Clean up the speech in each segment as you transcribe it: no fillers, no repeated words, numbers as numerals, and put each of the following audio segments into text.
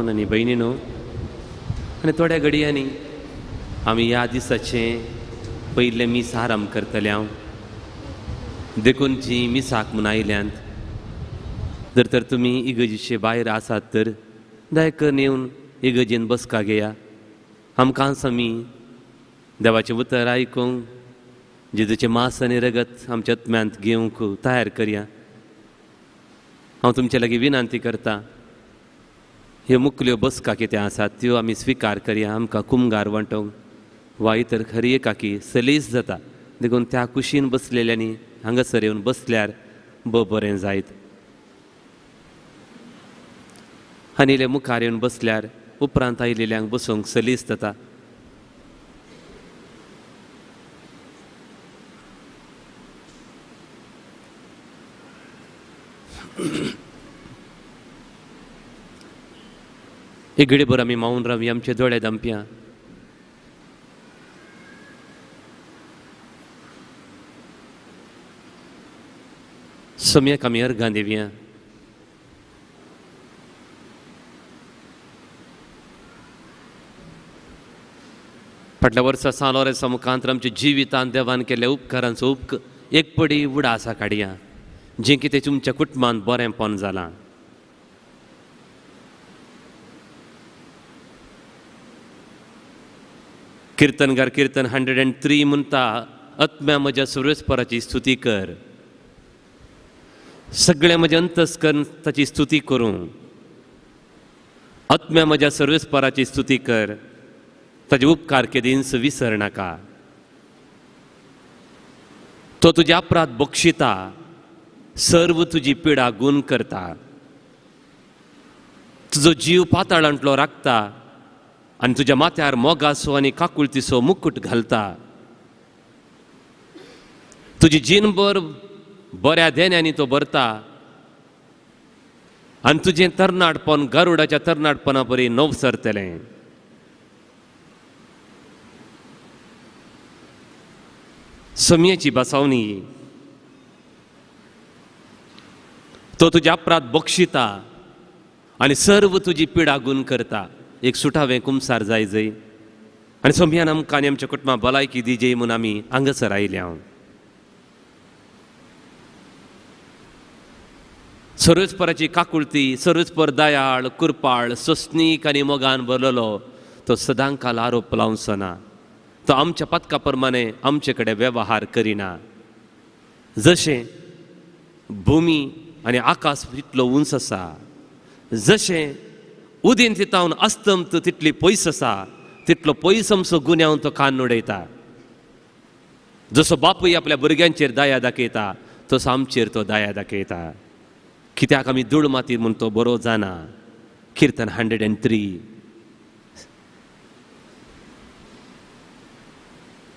आनी भयणीनो, आनी थोड्या घडयांनी आमी ह्या दिसाचें पयलें मीस आराम करतले हांव देखून जी मिसाक म्हूण आयल्यांत. जर तर तुमी इगर्जेचे भायर आसात तर दया करून येवन इगर्जेन बसका घेया. आमकां समी देवाचें उतर आयकूंक जेजूचें मांस आनी रगत आमच्या आत्म्यांत घेवंक तयार करया. हांव तुमचे लागीं विनंती करतां, ह्यो मुखल्यो बसका कितें आसात त्यो आमी स्विकार करया. आमकां कुमगार वांटोवंक वा इतर खरी एकाकी सलीस जाता देखून त्या कुशीन बसलेल्यांनी हांगासर येवन बसल्यार बरें जायत. आनी इल्ले मुखार येवन बसल्यार उपरांत आयिल्ल्यांक बसूंक सलीस जाता. एक घडीभर आमी मावून रावया, आमचे दोळे धांपया. सोम्याक आमी अर्घां दिवया. फाटल्या वर्सा सालोरेसा मुखांतर आमच्या जिवितांत देवान केल्ल्या उपकारांचो एक पडी उडासा काडया जें कितें तुमच्या कुटुंबांत बरेंपण जालां. किर्तनगार किर्तन 103 म्हणटा, आत्म्या म्हज्या सर्वेस्पराची स्तुती कर. सगळें म्हजें अंतस्करण ताची स्तुती करूं. आत्म्या म्हज्या सर्वेस्पराची स्तुती कर, ताचे उपकार केदींच विसर नाका. तो तुजे अपराध बक्षिता, सर्व तुजी पिडा गूण करता. तुजो जीव पाताळांतलो राखता आनी तुज्या माथ्यार मोगासो आनी काकुळतीचो मुकुट घालता. तुजी जीणभर बऱ्या देन्यांनी तो भरता आनी तुजें तरणाटपण गरुडाच्या तरणाटपणा परी नव सरतलें. सोम्याची बसावणी. तो तुजे अपराध बक्षिता आनी सर्व तुजी पिडा गूण करता. एक सुटावें कुमसार जाय जंय आनी सोम्यान आमकां आनी आमच्या कुटुंबाक भलायकी दिजे म्हूण आमी हांगासर आयल्या. सर्वेस्पराची काकुळती, सर्वेस्पर दयाळ, कुरपाळ, सोंसणीक आनी मोगान भरलेलो तो सदांकाल आरोप लावचो ना. तो आमच्या पथका प्रमाणे आमचे कडेन वेवहार करिना. जशें भुमी आनी आकाश तितलो उंच आसा, जशें उदेन तितावन अस्तंत तितली पयस आसा, तितलो पयस आमचो गुन्यांव तो कान उडयता. जसो बापूय आपल्या भुरग्यांचेर दया दाखयता तसो आमचेर तो दया दाखयता. कित्याक आमी धूळ माती म्हूण तो बरो जाणा. किर्तन 103.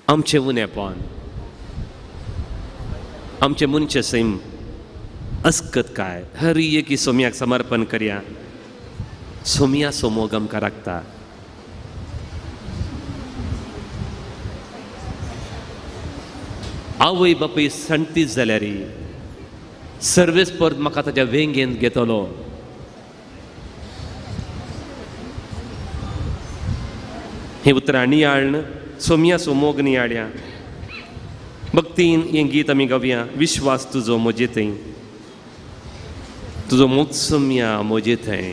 आमचें उणेपण, आमचें मनचे सैम अस्कत काय हर एकी सोम्याक समर्पण करया. सोम्या सोमोग आमकां राखता. आवय बापूय सणतीच जाल्यार सर्वेस्पर म्हाका ताच्या वेंगेन घेतलो. हें उतरां नियाळन सोम्या सोमोग नियाळ्या. भक्तीन हें गीत आमी गावया. विश्वास तुजो म्हजे थंय, तुजो मोग सोम्या म्हजे थंय.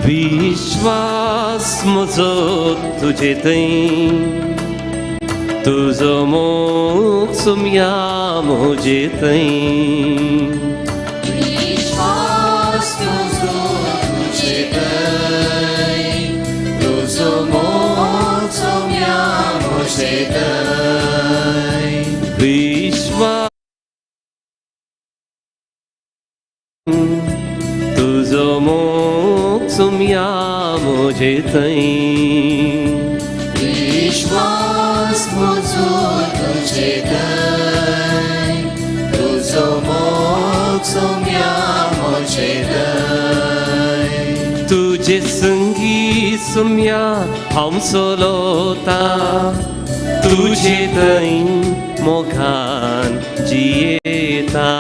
विश्वास म्हजो तुजे थंय, तुजो मोग सोम्या म्हजे थंय. विश्वास तुजो तुजे थंय, तुजो मोग सोम्या म्हजे थंय. विश्वास तुजो मोग सोम्या म्हजे थंय. विश्वास म्हजो तुजे थंय, तुजो मोग सोम्या म्हजे थंय. तुजे संगी सुम्या हांव चलोता तुजे थंय मोगान जियेता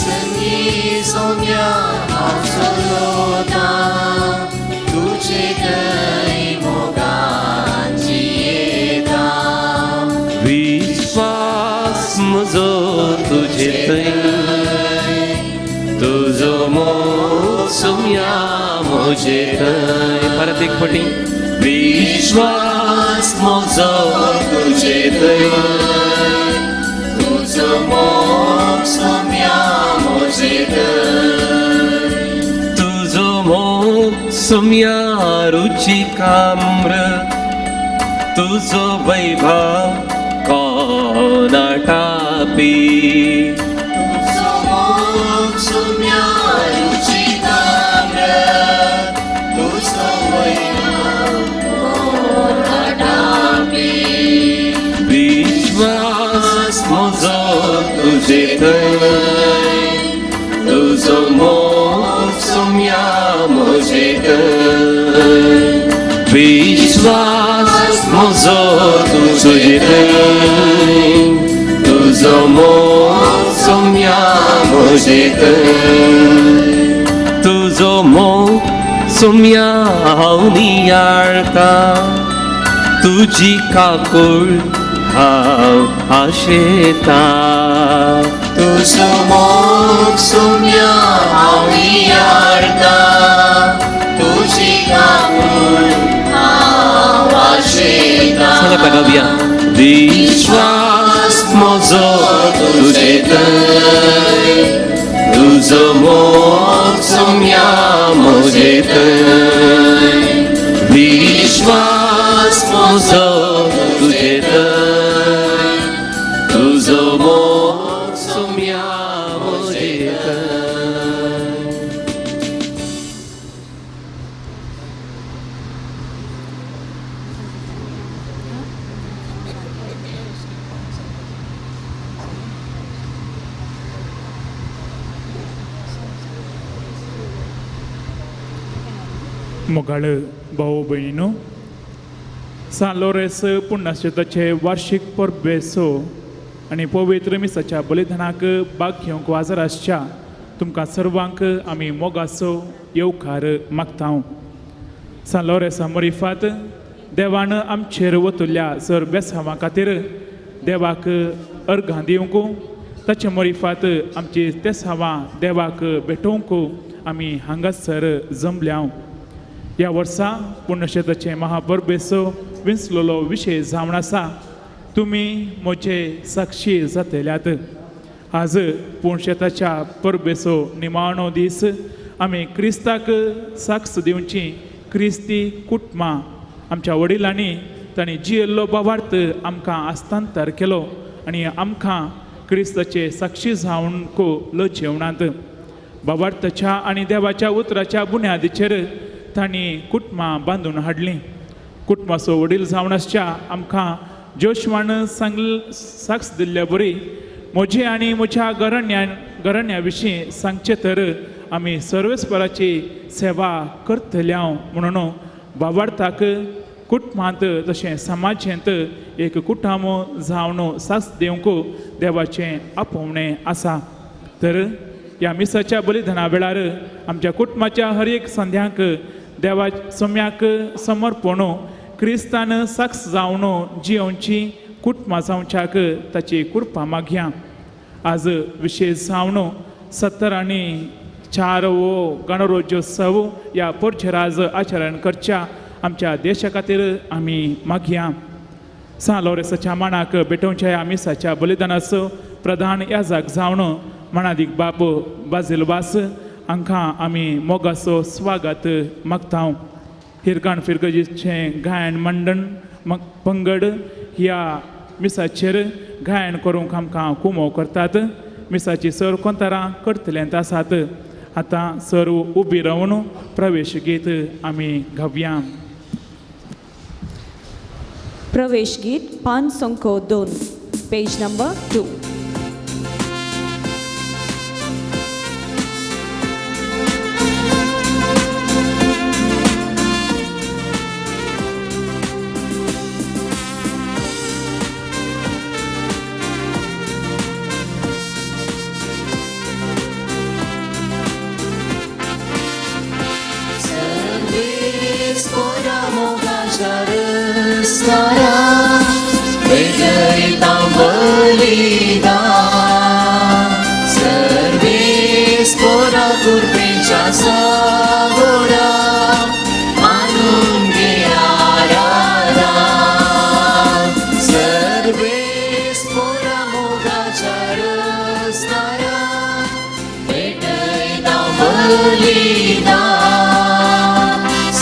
संगी सौम्या हांव चलोता तुजे थंय मोगान जियेता विश्वास म्हजो तुजे थंय तुजो मोग सुम्या म्हजे थंय परत एक फावटी विश्वास म्हजो तुजे थंय तुजो मोग सौम्या म्हजे थंय तुजो मोग सुम्या रुचिकाम्र तुजो वैभव कोनाटापी तुजो मोग सौम्या रुचिकाम्र तुजो वैभव कोनाटापी विश्वास म्हजो तुजे थंय तुजो मोग सुम्या म्हजे थंय विश्वास म्हजो तुजे थंय तुजो मोग सुम्या म्हजे थंय तुजो मोग सुम्या हांव नियाळटा तुजी काकूळ हांव आशेता तुजो मोग सौम्या हांव नियाळटा तुजी काकूळ हांव आशेता सांगात गावया विश्वास म्हजो तुजे थंय तुजो मोग सुम्या म्हजे थंय विश्वास म्हजो तुजे थंय तुजो मोग सुम्या म्हजे थंय मोगाळ भाऊ भयणीनो सान लोरेस पुण्यश्चेताचे वार्षिक परबेसो आनी पवित्र मिसाच्या बलिदानाक भाग घेवंक वाजर आसच्या तुमकां सर्वांक आमी मोगाचो येवकार मागता सान लोरेसा मोरिफात देवान आमचेर वतुल्ल्या सर बेसांवा खातीर देवाक अर्घां दिवंक ताचे मोरिफात आमची तेसांवां देवाक भेटोवंक आमी हांगासर जमल्या ह्या वर्सा पुण्यश्चेताचे महापरबेसो विंचलोलो विशय जावन आसा तुमी म्हजे साक्षी जातल्यात आज पुण्यश्चेताच्या परबेसो निमाणो दीस आमी क्रिस्ताक साक्ष दिवची क्रिस्ती कुटुंबां आमच्या वडिलांनी तांणी जियेल्लो भावार्थ आमकां आस्तांतर केलो आनी आमकां क्रिस्ताचे साक्षी जावंक लो जेवणांत भावार्थाच्या आनी देवाच्या उतराच्या बुन्यादीचेर तांणी कुटुंबां बांदून हाडलीं कुटुंबाचो वडील जावन आसच्या आमकां जोशवान साक्ष दिल्ल्या बरी म्हजी आनी म्हज्या घराण्या विशीं सांगचें तर आमी सर्वेस्पराची सेवा करतल्या म्हणून भावार्थाक कुटुंबांत तशें समाजांत एक कुटुंब जावन साक्ष दिवंक देवाचें आपोवणें आसा तर ह्या मिसाच्या बलिदाना वेळार आमच्या कुटुंबाच्या हर एक संध्याक देवा सम्याक समर्पण क्रिस्तान साक्ष जावन जियोवची कुटुंबां जावच्याक ताची कृपा मागया आज विशेष जावन 70 आनी 4 गणराज्योत्सव ह्या परचेराज आचरण करच्या आमच्या देशा खातीर आमी मागया सान लोरेसाच्या मांडाक भेटोवच्या ह्या मिसाच्या बलिदानाचो प्रधान याजक जावन मनादीक बाप बाजिलवास हांकां आमी मोगाचो स्वागत मागता हिरकाण फिरगजीचें गायन मंडळ पंगड ह्या मिसाचेर गायन करूंक आमकां कुमो करतात मिसाची सर कोंतारां करतल्यांत आसात आतां सर उबी रावन प्रवेश गीत आमी गावया प्रवेश गीत 502 पेज नंबर 2 ी बलिदान सर्वेस कोरा कृपेच्या सागोरा मानून घे आराधन सर्वेस कोरा मोगाच्या रस्त्याला भेटैता बलिदान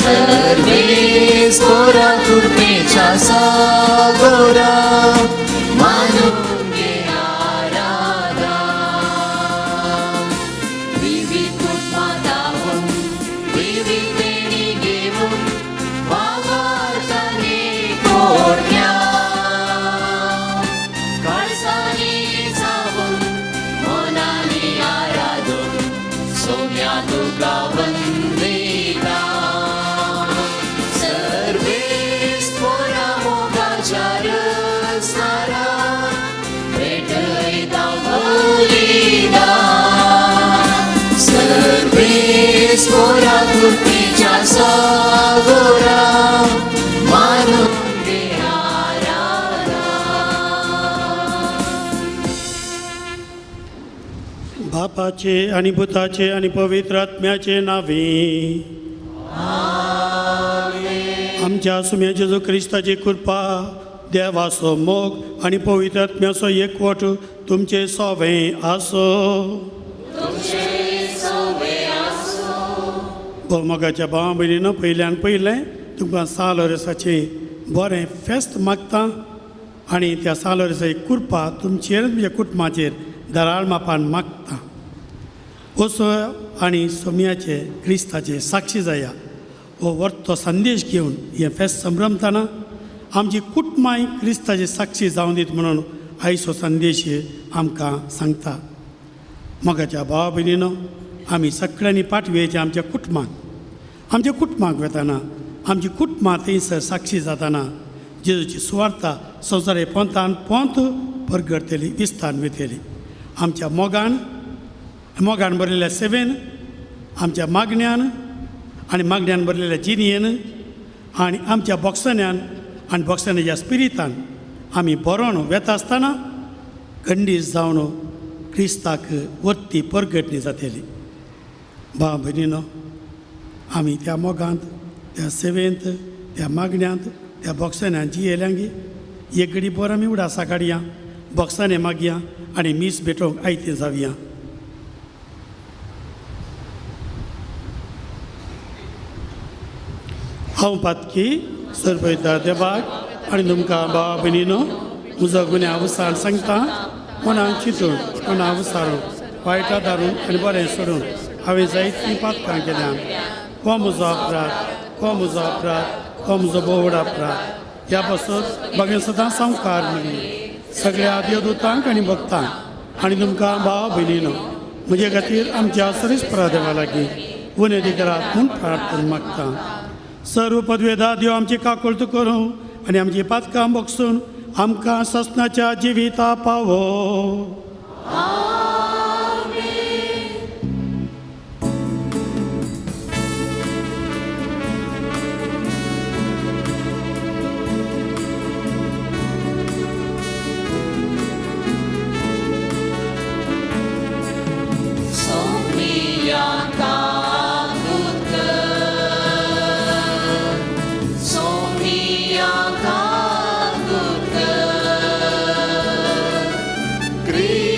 सर्वेस कोरा कृपेच्या सागोरा मानून घे आराधन विविध कुटुंबाताहून विविध देणी घेऊन वावरताने कोरण्या कळसाने जाऊन मनाने आराधून सोम्या तुका वंदिता सर्वेस कोरा मोगाच्या रस्त्याला भेटैता बलिदान सर्वेस कोरा कृपेच्या सागोरा मानून घे आराधन बापाचे आणि भूताचे आणि पवित्र आत्म्याचे नावे आमच्या सुम्या जेजू क्रिस्ताची कृपा देवाचो मोग आणि पवित्र आत्म्याचो एकवट तुमचे सोबे आसो मोगाच्या भावा भयणीनो पयल्यान पयलें तुमकां सालोरेसाचे बरें फेस्त मागता आनी त्या सालोरेसाची कृपा तुमचेर तुमच्या कुटुंबाचेर दराळ मापान मागता ओसो आनी सोम्याचे क्रिस्ताचे साक्षी जाया हो वर्तो संदेश घेवन हे फेस्त संभ्रमतना आमची कुटुंबाय क्रिस्ताचे साक्षी जावन दीत म्हणून आयचो संदेश आमकां सांगता मोगाच्या भावा भयणीनो आमी सगळ्यांनी पाठवेचे आमच्या कुटुंबाक वेताना आमची कुटुंबां थंयसर साक्षी जाताना जेजूची सुवार्ता संवसारी पोंतान पोंत परगडतली विस्तान वयतली आमच्या मोगान बरयल्ल्या सेवेन आमच्या मागण्यान आनी मागण्यान बरयल्ल्या जिणयेन आनी आमच्या बॉक्सन्यान आनी बॉक्सनाच्या स्पिरितान आमी बरोवन वेता आसतना खंडीत जावन क्रिस्ताक वर्ती परगटणी जातली भाव भयणीनो आमी त्या मोगांत त्या सेवेंत त्या मागण्यांत त्या बॉक्सन्यान जियेल्यांगी एक घडी बरो आमी उडासा काडया बॉक्सांनी मागया आनी मीस भेटोवंक आयतें जावया हांव पातकी सरपयता देवाक आनी तुमकां भावा भयणीनो म्हजो गुन्या उसार सांगता मनाक चिंतून मनाक उसारून वायटा दारून आनी बरें सोडून हांवें जायतीं पातकां केल्यां हो म्हजो अपराध हो म्हजो बोवड अपराध ह्या पासून भगेन सदां संवकार म्हणी सगळ्या देवदूतांक आनी भक्तांक आनी तुमकां भाव भयणीनो म्हजे खातीर आमच्या सरीसपरा देवा लागीं उणेदी करात म्हूण प्रार्थना मागता सर्व पदवेदा देव आमची काकुळट करूं आनी आमची पातकां बगसून आमकां ससनाच्या जिविता पावो Cristo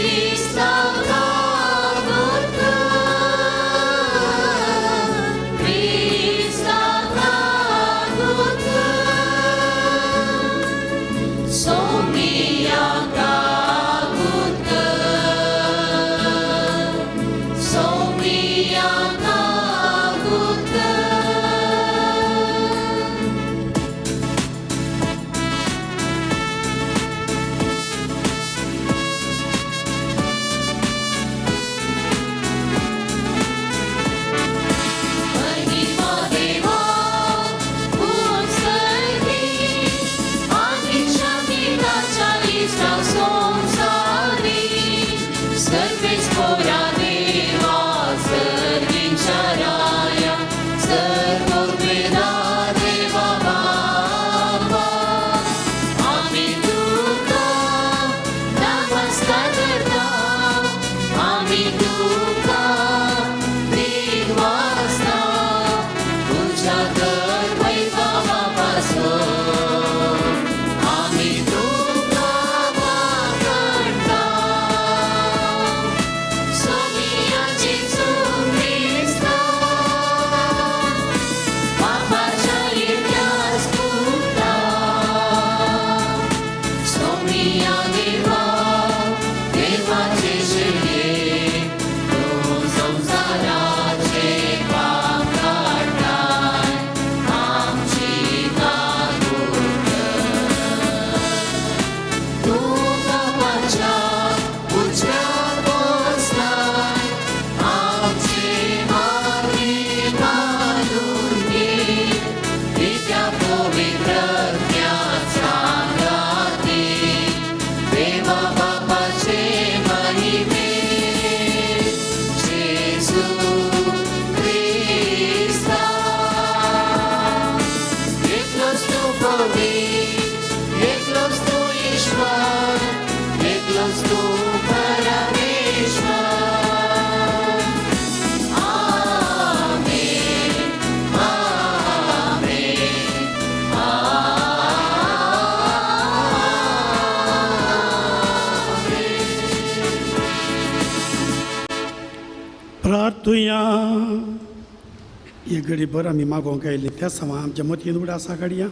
घडीभर आमी मागोवंक आयिल्ली त्या समा आमच्या मतीन उगड आसा काडया.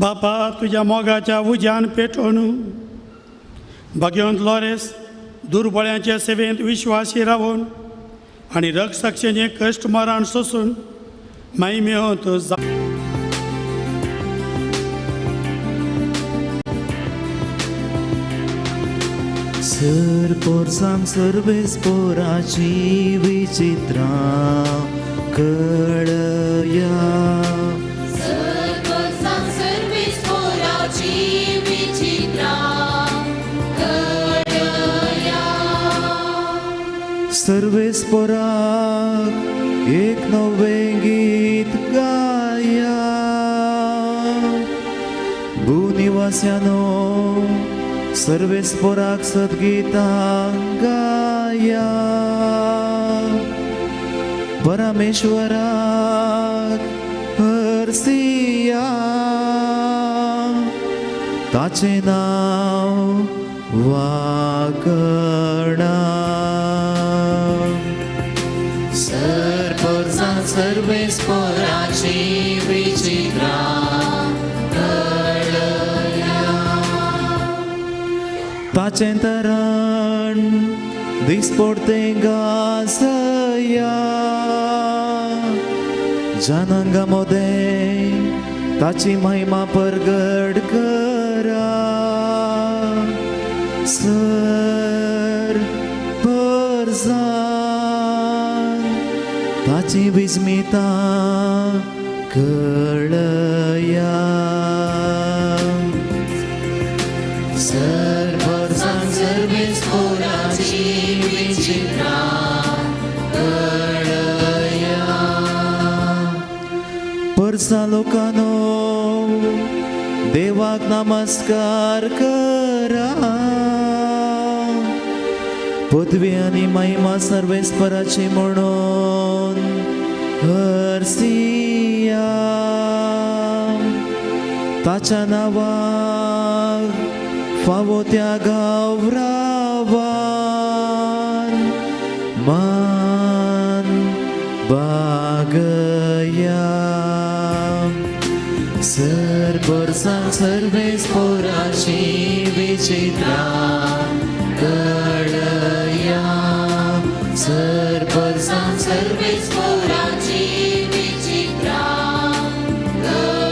बापा तुज्या मोगाच्या उज्यान पेटोवन भगवंत लॉरेस दुर्बळ्यांच्या सेवेंत विश्वासी रावून आनी रक्षसाक्षेचें कश्ट मरण सोसून महिमेंत सर पोरसांग सर्वेस पोराची विचित्रां कळया. सर्वेस पोराक एक नवें गीत गाया. भूनिवास्यानो सर्वेस पोराक सद्गीतां गाया. परमेश्वराक हरसिया ताचें नांव वाकणा. सर पोरसां सर्वेस पोराची विचित्रां कळया. ताचें तरण दिसपडतें गासया. जनांगा मोदें ताची महिमा परगट करा. सर परसां ताची विस्मिता कळया. सर पोरसां सर्वेस पोराची विचित्रां कळया. परसा लोकांनो देवाक नमस्कार करा. पदवी आनी महिमा सर्वेस्पराची म्हणून हरसिया. ताच्या नांवाक फावो त्या गांवरावान मान बागया. सर पोरसां सर्वेस पोराची विचित्रां कळया. सर पोरसां सर्वेस पोराची विचित्रां कळया.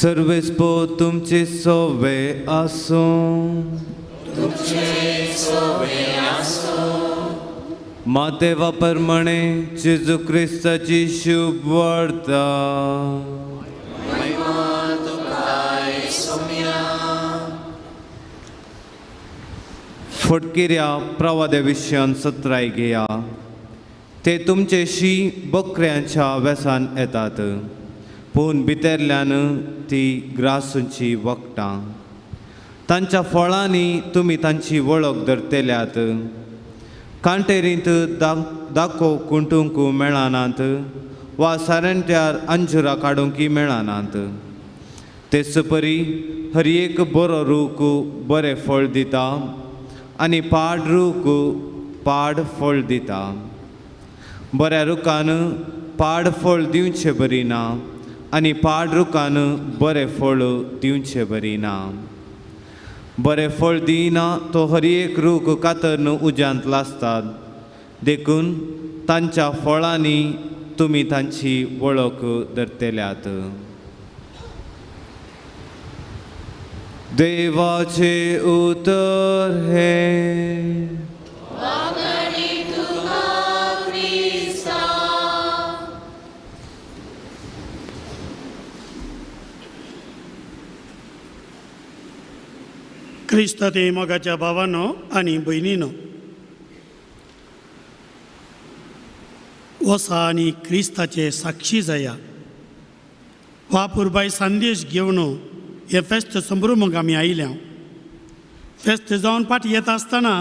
सर्वेस्पो तुमचे सोवे आसूं. मातेवा प्रमाणे जेजू क्रिस्ताची शुभ वार्ता. फटकिऱ्या प्रवाद्या विशयान सत्राय घेया. ते तुमचेशी बकऱ्यांच्या वेसान येतात पूण भितरल्यान ती ग्रासूंची वखटां. तांच्या फळांनी तुमी तांची वळख धरतल्यात. कांटेरींत दाखो कुंटूंक मेळनात वा सारंट्यार अंजुरा काडूंक मेळनात तेच परी हर एक बरो रूख बरें फळ दिता आनी पाड रूख पाड फळ दिता बऱ्या रुखान पाड फळ दिवचें बरी ना आनी पाड रुखान बरें फळ दिवचें बरी ना बरें फळ दिना तो हर एक रूख कातरन उज्यांत लासतात देखून तांच्या फळांनी तुमी तांची वळख धरतल्यात देवाचे उतर हे क्रिस्त ते मोगाच्या भावांनो आनी भयणीनो वसा आनी क्रिस्ताचे साक्षी जाया वापुरबाय संदेश घेवन हे फेस्त संभ्रमूंक आमी आयल्या फेस्त जावन पाट येत आसतना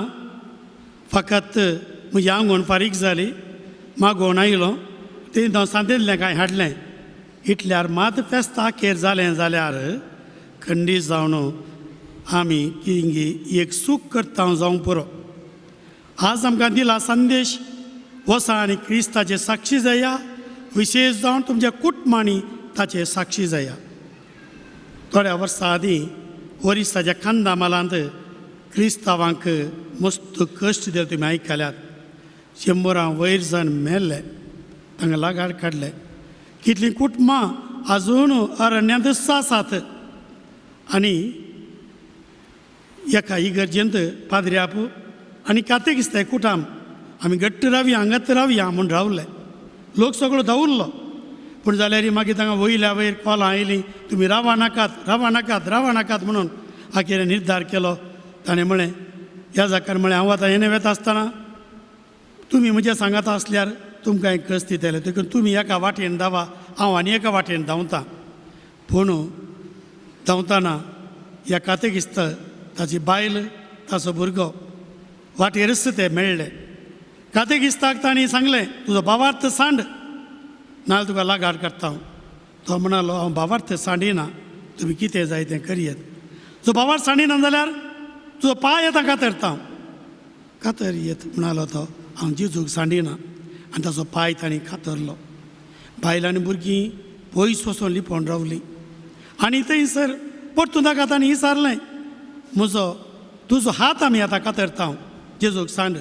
फकत म्हजी आंगवण फारीक जाली मागोवन आयलो ते हांव सांदिल्लें कांय हाडलें इतल्यार मात फेस्त आखेर जालें जाल्यार खंडीत जावन आमी किंगी एक सूख करता जावं पुरो आज आमकां दिला संदेश वसा आनी क्रिस्ताचे साक्षी जाया विशेश जावन तुमच्या कुटुंबांनी ताचे साक्षी जाया थोड्या वर्सां आदीं ओरिसाच्या खांदामालांत क्रिस्तांवांक मस्त कश्ट दिले तुमी आयकल्यात 100 वयर जण मेल्ले तांकां लागाड काडले कितलीं कुटुंबां आजून अरण्यांत आसात आनी एका इगर्जेंत पाद्र्याप आनी कातेकिस्ताय कुटाम आमी घट्ट रावया हांगात रावया म्हूण रावले लोक सगळो धांवुरलो पूण जाल्यार मागीर तांकां वयल्या वयर कॉलां आयलीं तुमी रावा नाकात रावा नाकात रावा नाकात म्हणून आखेर निर्धार केलो ताणें म्हळें ह्या जाकार म्हळें हांव आतां येणें वेता आसतना तुमी म्हज्या सांगात आसल्यार तुमकां एक कस दितले देखून तुमी एका वाटेन धांवा हांव आनी एका वाटेन धांवता पूण धांवतना ह्या कातेकिस्त ताची बायल ताचो भुरगो वाटेरच ते मेळ्ळे कातेकिस्ताक तांणी सांगलें तुजो भावार्थ सांड नाजाल्यार तुका लागाड काडटा हांव तो म्हणालो हांव भावार्थ सांडिना तुमी कितें जाय तें करयेत जो भावार्थ सांडिना जाल्यार तुजो पांय येता कातरता हांव कातर येत म्हणालो तो हांव जेजूक सांडिना आनी ताचो पांय तांणी कातरलो बायल आनी भुरगीं पयस वचून लिपोवन रावलीं आनी थंयसर परतून ताका तांणी विचारलें तुजो हात आमी आतां कातरता हांव जेजूक सांड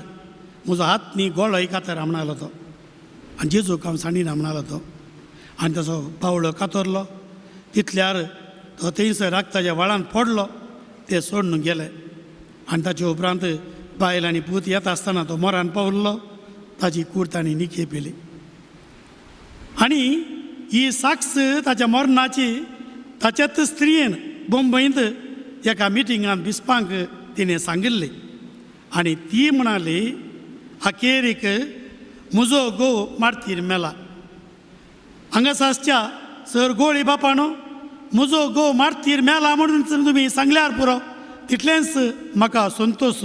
म्हजो हात न्ही गोळोय कातर म्हणलो तो आनी जेजूक हांव सांडिना म्हणलो तो आनी ताचो पावळो कातरलो तितल्यार तो थंयसर राखताच्या व्हाळांत पडलो ते सोडून गेले आनी ताचे उपरांत बायल आनी पूत येता आसतना तो मोरान पावल्लो ताची कूड तांणी निखेपिली आनी ही साक्ष ताच्या मरणाची ताच्याच स्त्रियेन मुंबईंत एका मिटिंगांत बिस्पांक तिणें सांगिल्ली आनी ती म्हणाली अखेरीक म्हजो घोव मारतीर मेला हांगासरच्या सर गोळी बापानो म्हजो घोव मारतीर मेला म्हणून तुमी सांगल्यार पुरो तितलेंच म्हाका संतोश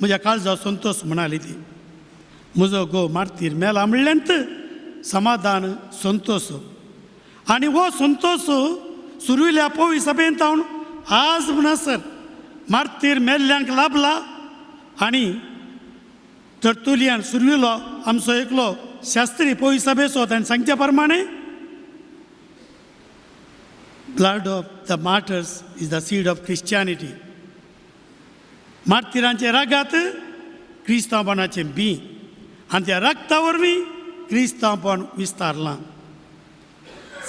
म्हज्या काळजा संतोश म्हणाली ती म्हजो घोव मारतीर मेला म्हणलेंत समाधान संतोश आनी हो संतोश सुरविल्ल्या पवी सभेंत हांव आज म्हणसर मारतीर मेल्ल्यांक लाभला आनी तरतुलियान सुरविलो आमचो एकलो शास्त्री पवी सभेचो ताणें सांगचे प्रमाणे blood of the martyrs is the seed of Christianity मार्तिरांचे रागात क्रिस्तांवपणाचें बी आनी त्या रक्ता वरवीं क्रिस्तांवपण विस्तारलां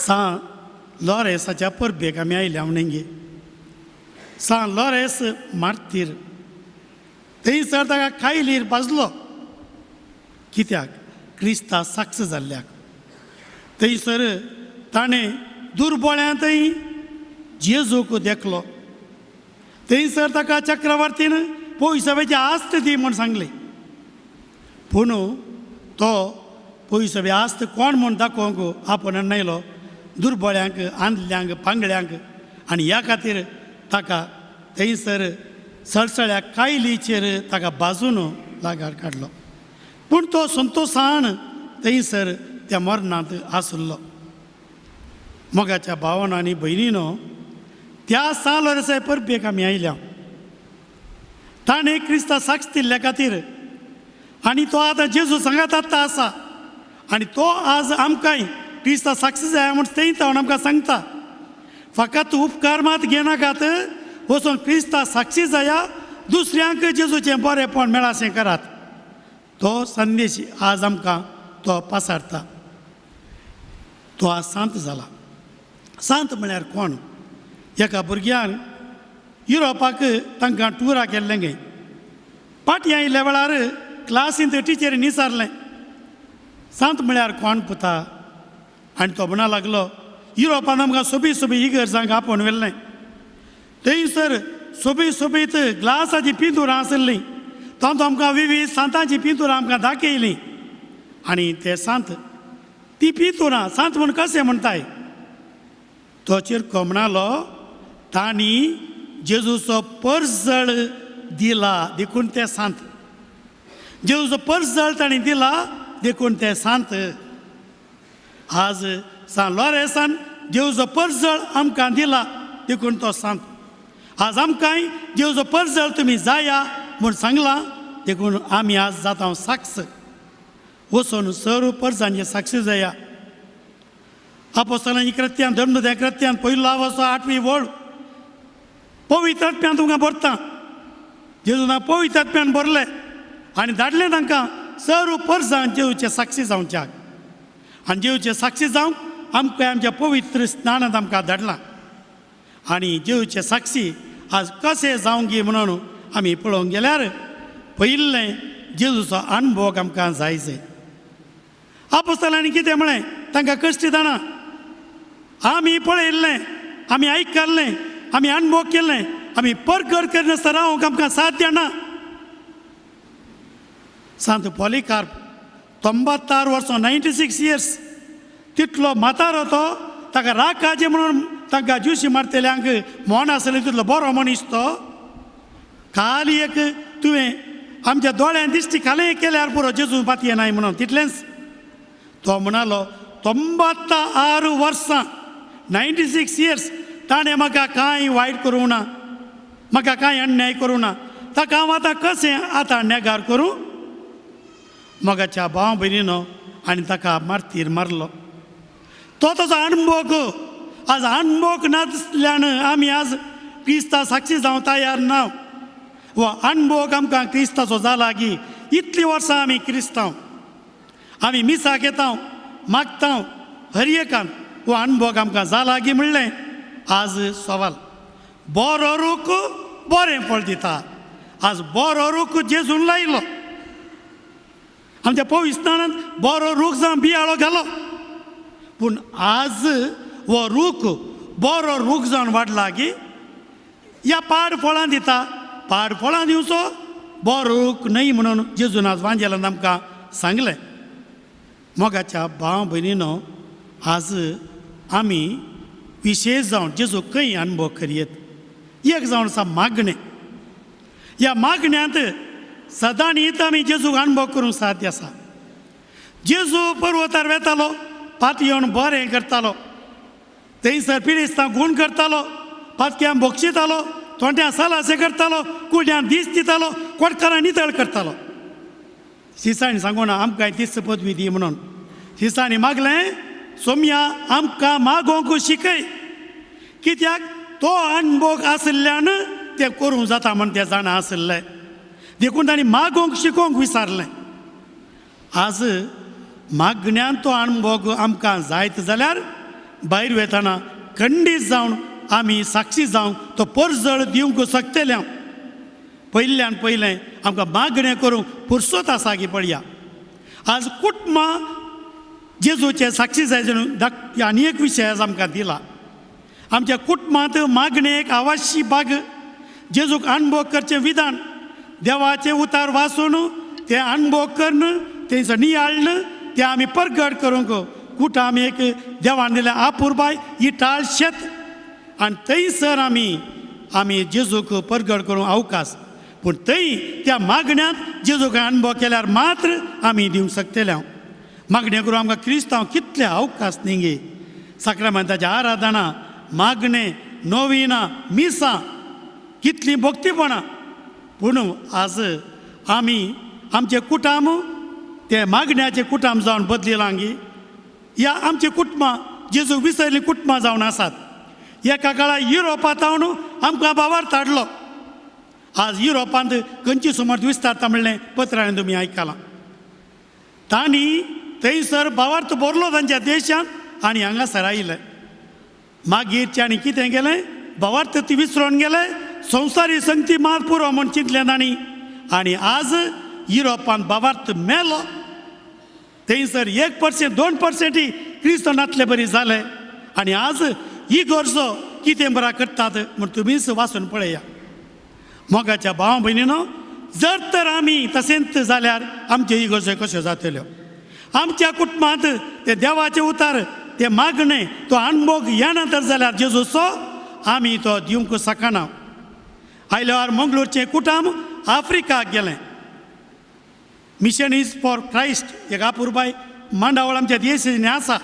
सा लॉरेसाच्या परबेक आमी आयल्या म्हणगे सा लॉरेस मार्तीर थंयसर ताका कायलीर भाजलो कित्याक क्रिस्ता साक्ष जाल्ल्याक थंयसर ताणें दुर्बळ्यांतय जेजूक देखलो थंयसर ताका चक्रवर्तीन पयसभेची आस्त दी म्हूण सांगली पूण तो पयसभे आस्त कोण म्हूण दाखोवंक आपूण न्हयलो दुर्बळ्यांक आंधल्यांक पांगळ्यांक आनी ह्या खातीर ताका थंयसर सळसळ्या कायलीचेर ताका बाजून लागाड काडलो पूण तो संतोशान थंयसर त्या मरणांत आसलो. मोगाच्या भावान आनी भयणीनो, त्या साल वर्सां परबेक आमी आयल्या. ताणें क्रिस्ता साक्ष दिल्ल्या खातीर आनी तो आतां जेजू सांगात आत्ता आसा आनी तो आज आमकांय क्रिस्ता साक्ष जाय म्हूण थंय जावन आमकां सांगता. फकत उपकार मात घेनाकात, वचून क्रिस्ता साक्षी जाया, दुसऱ्यांक जेजूचें बरेंपण मेळाशें करात. तो संदेश आज आमकां तो पासारता. तो आज सांत जाला. सांत म्हळ्यार कोण? एका भुरग्यान युरोपाक तांकां टुराक गेल्लें गे. पाटी आयिल्ल्या वेळार क्लासींत टिचरीन विचारलें, सांत म्हळ्यार कोण पुता? आनी तो म्हणा लागलो, युरोपान आमकां सोबीत सोबीत इगर्जांक आपोवन व्हेल्लें. थंयसर सोबीत सोबीत ग्लासाचीं पिंतुरां आसलीं. तातूंत आमकां विविध सांतांचीं पिंतुरां आमकां दाखयलीं. आनी ते सांत ती पिंतुरां सांत म्हूण कशें म्हणटाय? तो चिरको म्हणलो, तांणी जेजूचो परजळ दिला देखून ते सांत. जेजूचो परजळ तांणी दिला देखून ते सांत. आज सान लॉरेसान जेजूचो परजळ आमकां दिला देखून तो सांत. आज आमकांय जेजूचो परजळ तुमी जाया म्हूण सांगलां देखून आमी आज जाता साक्ष. वचून सर्व परजांचे साक्षी जाया. आपोस्तलांची कृत्यान, धर्मदया कृत्यान पयलो आवाजो 8वी वळ पवित्र आत्म्यान तुमकां भरता. जेजून पवित्र आत्म्यान भरले आनी धाडलें तांकां सर्व परजां जेजूचे साक्षी जावच्याक. आनी जेजूचे साक्षी जावंक आमकां आमच्या पवित्र स्नानांत आमकां धाडलां. आनी जेजूचे साक्षी आज कशें जावंक गी म्हणून आमी पळोवंक गेल्यार पयलें जेजूचो अणभव आमकां जायचे. आपोस्तलांनी कितें म्हळें तांकां कश्ट जाणा. आमी पळयल्लें, आमी आयकल्लें, आमी अणभव केल्लें, आमी परगट करिनासतना रावंक आमकां साध्य ना. सांत पॉलिकार्प 96 वर्सां 96 इयर्स तितलो म्हातारो तो. ताका राग काजे म्हणून तांकां ज्युशी मारतेल्यांक मोन आसलें तितलो बरो मनीस तो. खाली एक तुवें आमच्या दोळ्यान दिश्टी खालें केल्यार पुरो जेजू पातये येनाय म्हणून तितलेंच. तो म्हणलो 96 वर्सां 96 इयर्स ताणें म्हाका कांय वायट करूं ना, म्हाका कांय अन्याय करूं ना. ताका हांव आतां कशें आतां नेगार करूं? मोगाच्या भाव भयणीनो, आनी ताका मारतीर मारलो. तो ताचो अणभव आज अणभव नासल्यान आमी आज क्रिस्ता साक्षी जावं तयार ना. हो अणभव आमकां क्रिस्ताचो जाला की इतलीं वर्सां आमी क्रिस्तांव, आमी मिसाक येता, मागता हर एकान. हो अणभव आमकां जाला की म्हणलें आज सवाल. बरो रूख बरें फळ दिता. आज बरो रूख जेजून लायलो. आमच्या पवित्र स्नानांत बरो रूख जावं बियाळो घालो. पूण आज हो रूख बरो रूख जावन वाडला की ह्या पाड फळां दिता. पाड फळां दिवचो, बरो रूख न्हय म्हणून जेजून आज वांजेलांत आमकां सांगलें. मोगाच्या भाव भयणीनो, आज आमी विशेश जावन जेजू खंय अणभव करयेत. एक जावन आसा मागणें. ह्या मागण्यांत सदां न्हीत आमी जेजूक अणभव करूंक साध्य आसा. जेजू पर्वतार वेतालो, पात येवन बरें करतालो, थंयसर पिडेस्तां गूण करतालो, पातक्यां बोक्षितालो, तोंड्यां सालासे करतालो, कुड्यां दीस दितालो, कोडकारां नितळ करतालो. शिसाणी सांगून आमकांय तीच पदवी दी म्हणून. शिसाणी मागलें, सोम्या आमकां मागोवंक शिकय, कित्याक तो अणभव आसल्यान तें करूंक जाता म्हण तें जाणा आसलें. देखून तांणी मागोवंक शिकोवंक विचारलें. आज मागण्यांत तो अणभव आमकां जायत जाल्यार भायर वेताना खंडीत जावन आमी साक्षी जावंक तो परजळ दिवंक शकतले. पयल्यान पयलें आमकां मागणें करूंक फुरसत आसा की पळया. आज कुटुंबां जेजूचे साक्षी जाय म्हणून आनी एक विशय आज आमकां दिला. आमच्या कुटुंबांत मागणेक आवश्यक भाग जेजूक अणभव करचें विधान, देवाचे उतार वाचून तें अणभव करून थंयसर नियाळन तें आमी परगट करूंक कुठं आमी एक देवान दिलें आपुरबाय इटाळ शेत आनी थंयसर आमी जेजूक परगट करूंक अवकाश. पूण थंय त्या मागण्यांत जेजूक अनुभव केल्यार मात्र आमी दिवंक शकतले मागणें करून आमकां क्रिस्तांव कितले अवकाश निंगे साक्रामेंताच्या आराधना मागणें नोविना मिसां कितलीं भक्तीपणां पूण आज आमी आमचे कुटुंब ते मागण्याचे कुटुंब जावन बदलिलांगी ह्या आमची कुटुंबां जेजू विसरलीं कुटुंबां जावन आसात एका काळार युरोपांत आमकां भावार्थ हाडलो आज युरोपांत खंयची सुमार विस्तारता म्हणलें पत्रांनी तुमी आयकलां तांणी थंयसर भावार्थ भरलो तांच्या देशांत आनी हांगासर आयले मागीर तांणी कितें केलें भावार्थ ती विसरून गेले संवसारी संगती मात पुरो म्हूण चिंतलें तांणी आनी आज युरोपांत भावार्थ मेलो थंयसर 1% 2% क्रिस्तांव नातले बरी जाले आनी आज ही गरजो कितें बरा करतात म्हूण तुमीच वाचून पळया मोगाच्या भावा भयणीनो जर तर आमी तशेंच जाल्यार आमच्यो ही गरजो कश्यो जातल्यो आमच्या कुटुंबांत ते देवाचे उतार ते मागणें तो अणभव येना तर जाल्यार जेजूचो आमी तो दिवंक शकना आयल्यार मंगळूरचें कुटुंब आफ्रिकाक गेलें मिशनीज फॉर क्रायस्ट एक आपुरबाय मांडावळ आमच्या देशांनी आसा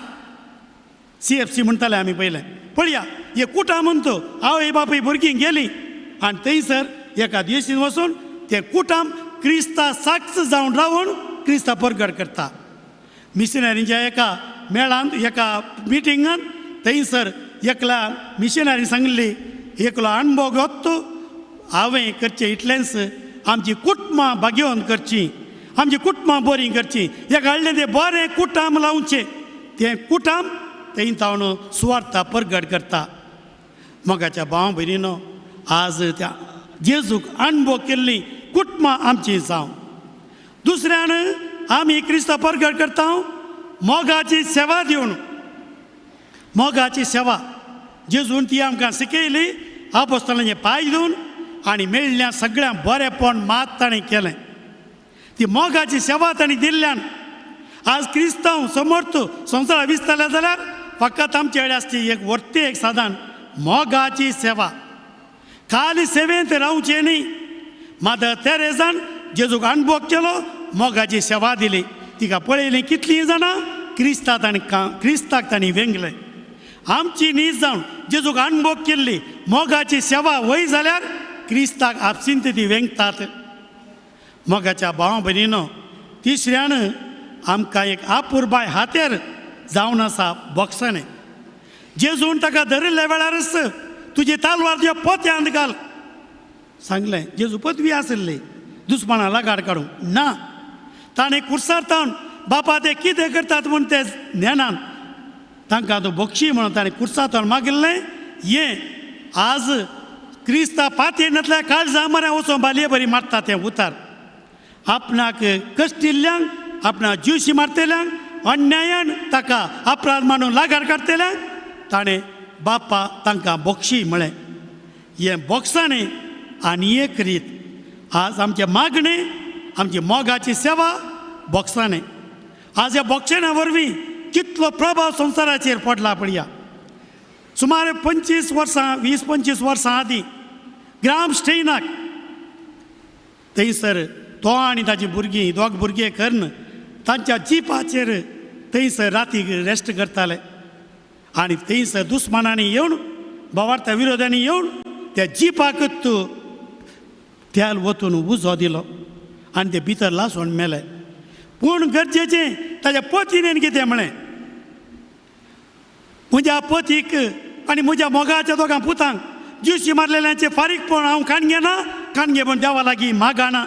CFC म्हणटाले आमी पयलें पळया हे कुटुंब म्हणतो आवय बापूय भुरगीं गेलीं आनी थंयसर एका देशीन वचून ते कुटुंब क्रिस्ता साक्ष जावन रावून क्रिस्ता परगट करता मिशनरीच्या एका मेळांत एका मिटिंगांत थंयसर एकल्या मिशनरी सांगली एकलो अणभव घेतो हांवें करचें इतलेंच आमची कुटुंबां भाग्यवन करचीं आमची कुटुंबां बरीं करचीं एक हाडलें तें बरें कुटुंब लावचें तें कुटुंब थंय तावन सुवार्ता परगट करता मोगाच्या भाव भयणीनो आज त्या जेजूक अणभव केल्लीं कुटुंबां आमचीं जावं दुसऱ्यान आमी क्रिस्ता परगट करता मोगाची सेवा दिवन मोगाची सेवा जेजून ती आमकां शिकयली आपोस्तलांचे पांय दिवन आनी मेळिल्ल्या सगळ्यां बरेंपण मात ताणें केलें ती मोगाची सेवा ताणें दिल्ल्यान आज क्रिस्तांव समर्थ संवसारांत विस्तारले जाल्यार फकत आमचे कडेन आसची एक वर्ती एक साधन मोगाची सेवा खाली सेवेंत रावचें न्ही मादर तेरेसान जेजूक अणभव केलो मोगाची सेवा दिली तिका पळयलीं कितलीं जाणां क्रिस्ताक तांणी वेंगलें आमची न्ही जावन जेजूक अणभव केल्ली मोगाची सेवा वय जाल्यार क्रिस्ताक आपसींत ती वेंगतात मोगाच्या भावा भयणीनो तिसऱ्यान आमकां एक आपुरबाय हातेर जावन आसा बॉक्सांनी जेजून ताका धरिल्ल्या वेळारच तुजी तालवार तुज्या पोत्यांत घाल सांगलें जेजू पदवी आसली दुस्मानां लागाड काडूंक ना ताणें कुर्सार बापा ते कितें करतात म्हूण ते ज्ञानान तांकां तो बक्षी म्हणून ताणें कुर्सार मागिल्लें हें आज क्रिस्ता पातयेंतल्या काळजा मऱ्या वचून बालये बरी मारता तें उतार आपणाक कश्टिल्ल्यांक आपणा जीवशी मारतल्यांक अन्यायान ताका अपराध मानून लागार काडटल्यांक ताणें बापा तांकां बक्षी म्हळें हें बॉक्सांनी आनी एक रीत आज आमचें मागणें आमची मोगाची सेवा बॉक्सांनी आज ह्या बॉक्सांच्या वरवीं कितलो प्रभाव संवसाराचेर पडला पळया सुमार 20-25 वर्सां आदीं ग्राम स्टेनाक थंयसर तो आनी ताची भुरगीं दोग भुरगे कर्ण तांच्या जिपाचेर थंयसर रातीक रेस्ट करताले आनी थंयसर दुस्मानांनी येवन भावार्था विरोधांनी येवन त्या जिपाकच तेल वतून उजो दिलो आनी ते भितर लासोन मेले पूण गरजेचें ताच्या पत्नीन कितें म्हळें म्हज्या पतीक आनी म्हज्या मोगाच्या दोगां पुतांक जीवशी मारलेल्यांचे फारीकपण हांव खाणगे ना खाणगे म्हूण देवा लागीं मागाना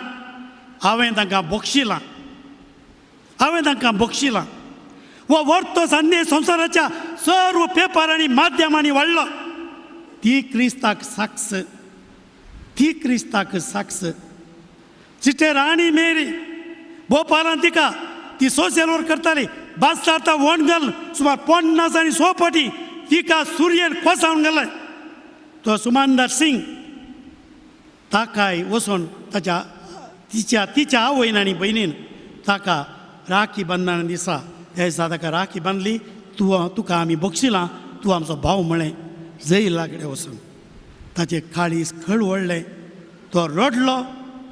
हांवें तांकां बक्षिलां हो वर्तो संदेश संवसाराच्या सर्व पेपर आनी माध्यमांनी वाडलो ती क्रिस्ताक साक्ष सिस्टर आनी मेरी भोपालांत तिका ती सोशल वर्क करताली बास्तारता वणगल सुमार 50 आनी 100 फावटी तिका सुर्येन कोसावन गेले तो सुमानदार सिंग ताकाय वचून तिच्या आवयन आनी भयणीन ताका राखी बंधना दिसा त्या दिसा ताका राखी बांदली तुका आमी बक्षिलां तूं आमचो भाव म्हळें जय लागडे वचून ताचें काळीज खळवळ्ळें तो रडलो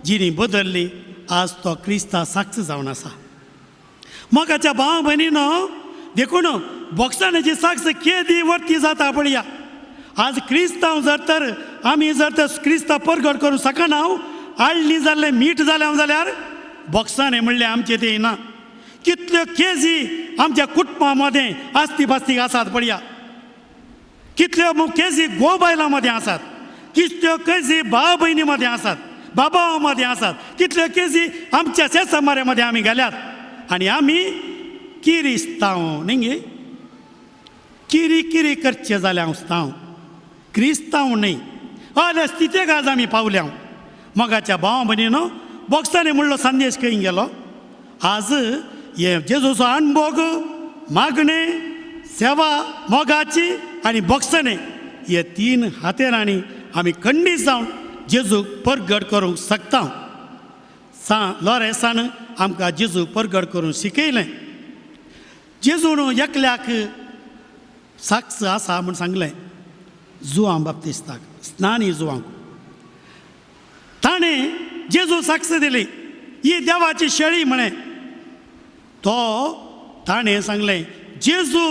जिणी बदल्ली आज तो क्रिस्ता साक्ष जावन आसा. मोगाच्या भावा भयणीनो देखून बॉक्सानाची साक्ष केदी वर्ती जाता पळया. आज क्रिस्तांव जर तर आमी जर तर क्रिस्तांव परगट करूं शकना आळणी जाल्लें मीठ जालें जाल्यार बॉक्साने म्हणलें आमचें तें ना. कितल्यो केजी आमच्या कुटुंबा मदें आस्ती पास्तीक आसात पळया. कितल्यो केजी घोव बायलां मदें आसात. कितल्यो केजी भाव भयणी मदें आसात. बाबा मदें आसात. कितल्यो केजी आमच्या शेजाऱ्या मदें आमी गेल्यात. आनी आमी किरिस्तांव न्ही किरी किरी करचें जाल्यार हांव क्रिस्तांव न्ही अल्या स्थितीक आज आमी पावल्या. मोगाच्या भावा भयणीनो बॉक्साने म्हणलो संदेश खंय गेलो. आज हे जेजूचो अणभोग मागणे सेवा मोगाची आनी बॉक्साने हे 3 हातेरांनी आमी खंडीत जावन जेजूक परगट करूंक शकता. लॉरेसान आमकां जेजू परगट करूंक शिकयलें. जेजून एकल्याक साक्ष आसा म्हूण सांगलें जुआं बाप्तिस्ताक स्नानी जुआंक. ताणें जेजू साक्ष दिली ही देवाची शेळी म्हणे. तो ताणें सांगलें जेजू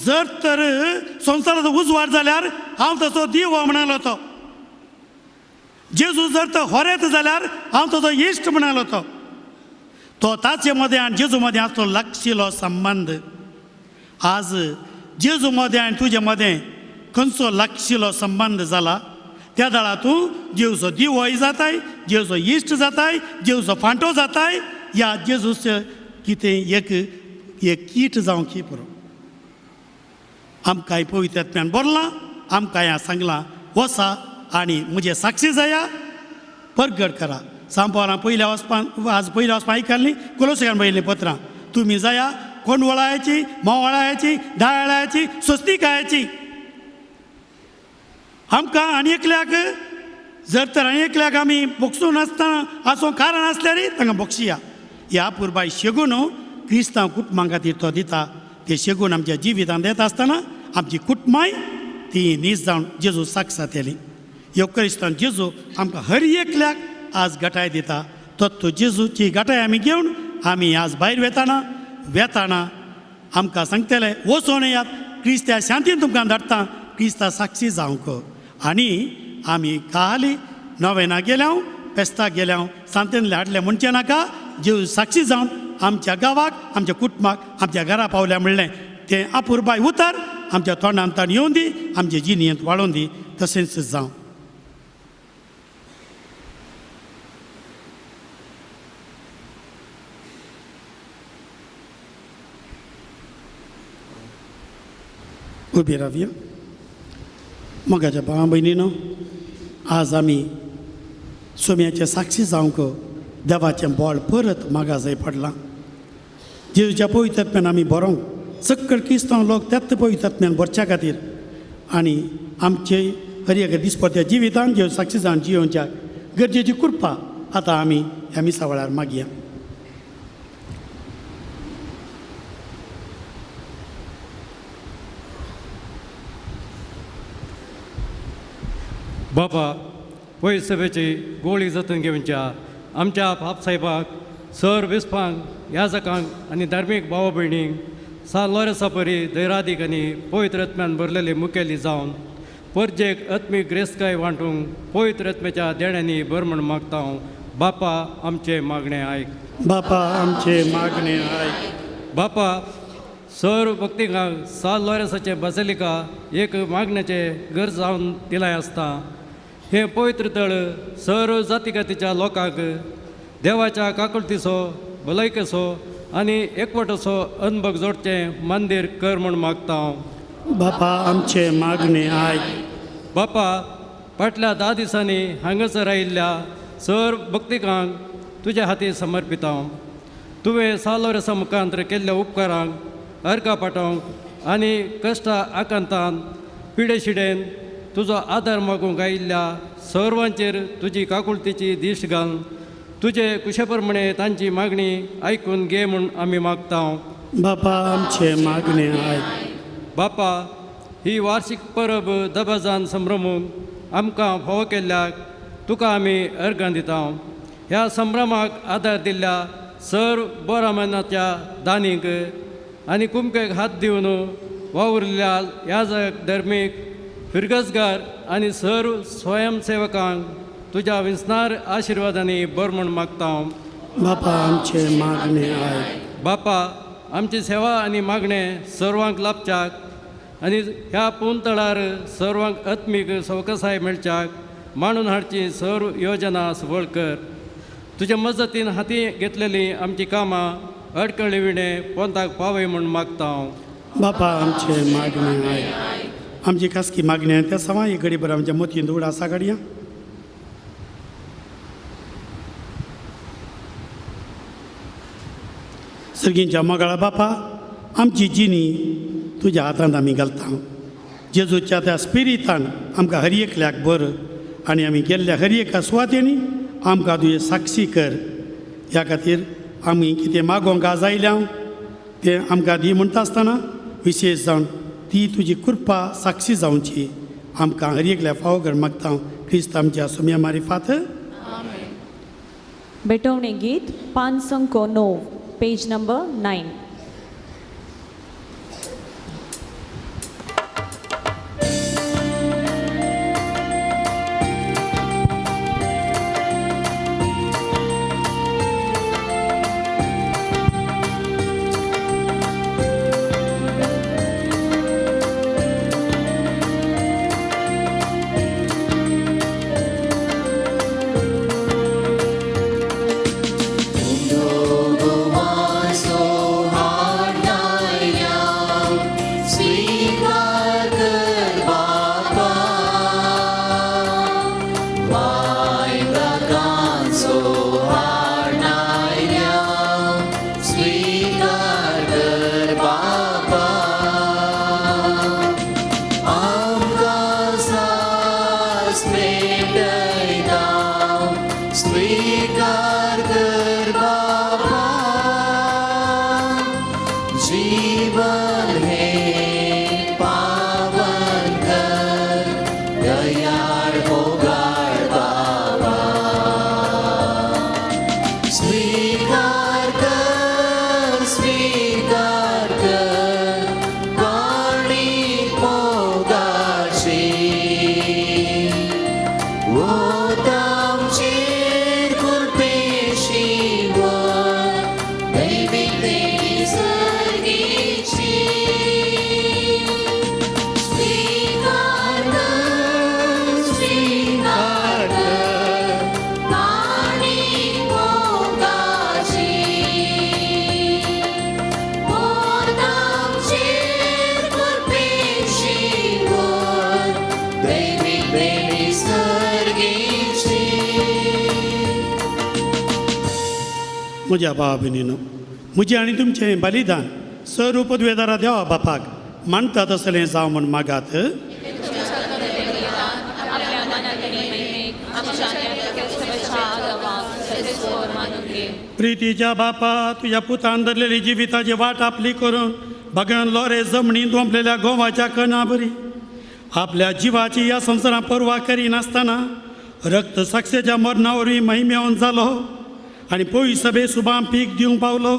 जर तर संवसाराचो उजवाड जाल्यार हांव तसो दिवो म्हणालो तो. जेजू जर तर होरेत जाल्यार हांव तसो इश्ट म्हणालो तो. तो ताचे मदें आनी जेजू मदें आसलो लागशिल्लो संबंध. आज जेजू मदें आनी तुजे मदें खंयचो लागशिल्लो संबंध जाला त्या दाळा तूं जेजूचो दिवोय जाताय जेजूचो इश्ट जाताय जेजूचो फांटो जाताय. ह्या जेजूचें कितें एक कीट जावं की पुरो. आमकांय पवित्र आत्म्यान बरलां. आमकां ह्या सांगलां वसा आनी म्हजे साक्षी जाया परगट करा. सांपावरां पयल्या वचपान आज पयल्या वचपान आयकल्लीं कोलोसेकान बरयल्लीं पत्रां तुमी जाया कोंडवळायाची मोवाळायाची दाळायाची सोस्तिकायाची. आमकां आनी एकल्याक जर तर आनी एकल्याक आमी बोगसून आसतना आसूं कारण आसल्यार तांकां बोगशिया. ह्या पुरबाय शेगून क्रिस्तांव कुटुंबां खातीर तो दिता. ते शेगून आमच्या जिवितांत येता आसतना आमची कुटुंबाय ती नीज जावन जेजू साक्ष जातली. ह्यो क्रिस्तांव जेजू आमकां हर एकल्याक आज गटाय दिता. तो जेजूची गटाय आमी घेवन आमी आज भायर वेताना आमकां सांगतले वचून येयात क्रिस्त्या शांतीन तुमकां धाडटा क्रिस्ता साक्षी जावंक. आनी आमी काली नोवेना गेल्याव पेस्ताक गेल्याव सांतेनले हाडले म्हणचे नाका. जेजू साक्षी जावन आमच्या गांवाक आमच्या कुटुंबाक आमच्या घरा पावल्या म्हणलें तें अपुरबाय उतर आमच्या तोंडांत येवन दी आमचे जिणेंत वाडोवन दी. तशेंच जावं. उबी रावया. मोगाच्या भावा भयणीनो आज आमी सोम्याचे साक्षी जावंक देवाचें बळ परत मागा जाय पडलां. जेजूच्या पवित्र आत्म्यान आमी बरोवंक सक्कळ क्रिस्तांव लोक त्याच पवित्र आत्म्यान बरच्या खातीर आनी आमचे हर एक दिसपट्या जिवितांत जेव साक्षी जावन जियोवच्या गरजेची कृपा आतां आमी ह्या मिसा वेळार मागया. बाबा पयस सभेची गोळी जतन घेवच्या आमच्या बापसाहेबाक सर विस्पांक याजकांक आनी धार्मीक भाव भयणींक लॉरेसा परी दैरादीक आनी पवित्र आत्म्यान भरलेली मुखेली जावन परजेक आत्मीक ग्रेस्तकाय वांटूंक पवित्र आत्म्याच्या देण्यांनी भर म्हण मागता हांव. बापा आमचे मागणें आयक. बापा आमचे मागणें आयक. बापा सर भक्तिकांक लॉरेसाचे बसेलिका एक मागण्याचे घर जावन दिलाय आसता. हे पवित्र तळ सर जातीकातीच्या लोकांक देवाच्या काकुळतीचो भलायकेचो आनी एकवटाचो अनुभव जोडचें मंदीर कर म्हूण मागता हांव. बापा आमचे मागणें आयक. बापा फाटल्या 10 दिसांनी हांगासर आयिल्ल्या सर भक्तिकांक तुज्या हाती समर्पित हांव. तुवें लॉरेसा मुखांतर केल्ल्या उपकारांक अर्घा पाठोवंक आनी कश्टा आकांतान पिडेशिडेन तुजो आदार मागूंक आयिल्ल्या सर्वांचेर तुजी काकुळतीची दिश्ट घाल. तुजे कुशे प्रमाणे तांची मागणी आयकून घे म्हूण आमी मागता हांव. बापा आमचे मागणें आयक. बापा ही वार्षिक परब दबाजान संभ्रमूंक आमकां फावो केल्ल्याक तुका आमी अर्घां दिता हांव. ह्या संभ्रमाक आदार दिल्ल्या सर्व बोरामनाच्या दानीक आनी कुमकेक हात दिवन वावुरलेल्या याजक धर्मीक फिरगसगार आनी सर्व स्वयंसेवकांक तुज्या विस्नार आशिर्वादांनी बर म्हूण मागता हांव. बापा आमचे मागणे आय. बापा आमची सेवा आनी मागणे सर्वांक लाभच्याक आनी ह्या पुंतळार सर्वांक आत्मीक सवकसाय मेळच्याक मांडून हाडची सर्व योजना सफळ कर. तुज्या मजतीन हाती घेतलेली आमची कामां अडकळी विणे पोंताक पावय म्हूण मागता हांव. बापा आमचे मागणे आय. आमची खासगी मागणी आहे त्या सवा एक घडीभर आमच्या मोतीन दौड आसा गाडया. सर्गींच्या मगाळा बापा आमची जिनी तुज्या हातांत आमी घालता. जेजूच्या त्या स्पिरितान आमकां हर एकल्याक बर आनी आमी गेल्ल्या हर एका सुवातेनी आमकां तुजे साक्षी कर. ह्या खातीर आमी कितें मागोंक आज आयल्या तें आमकां दी म्हणटा आसतना विशेश जावन ती तुजी कृपा साक्षी जावची आमकां हर एकल्या फावो कर मागता. क्रिस्त आमच्या सुम्या मारिफात. बेटवणे गीत 509 पेज नंबर 9. स्वीकार कर बाबा जीवन हे पावन कर दयाळ होगाळ बाबा. स्वीकार कर पाणी मोगाची म्हज्या भावा भयणीनो, म्हजें आनी तुमचें बलिदान स्वरूप द्वेदारा देवा बापाक मानता तसलें जावं म्हूण मागात. प्रितीच्या बापा तुझ्या पुतान धरलेली जिविताची वाट आपली करून भगवान लोरे जमणींत ओंपलेल्या गोवाच्या कणा बरी आपल्या जिवाची ह्या संवसारांत पर्वा करिनासतना रक्त साक्षेच्या मरणा वरवीं महिमेवन जालो आनी पळय सभे सुबां पीक दिवंक पावलो.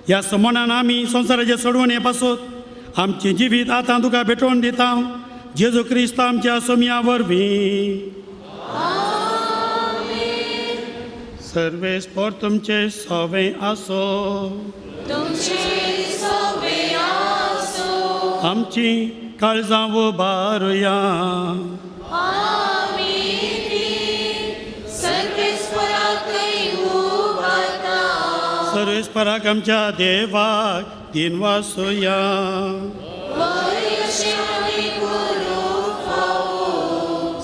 ह्या समोनान आमी संवसाराचे सोडवणे पासत आमचें जिवीत आतां तुका भेटोवन दिता. जेजू क्रिस्त आमच्या सोम्या वरवीं. सर्वेस्पर तुमचे सवे आसो. आमची काळजां उबारुया. सर्वेस्पराक आमच्या देवाक दिन वासुया.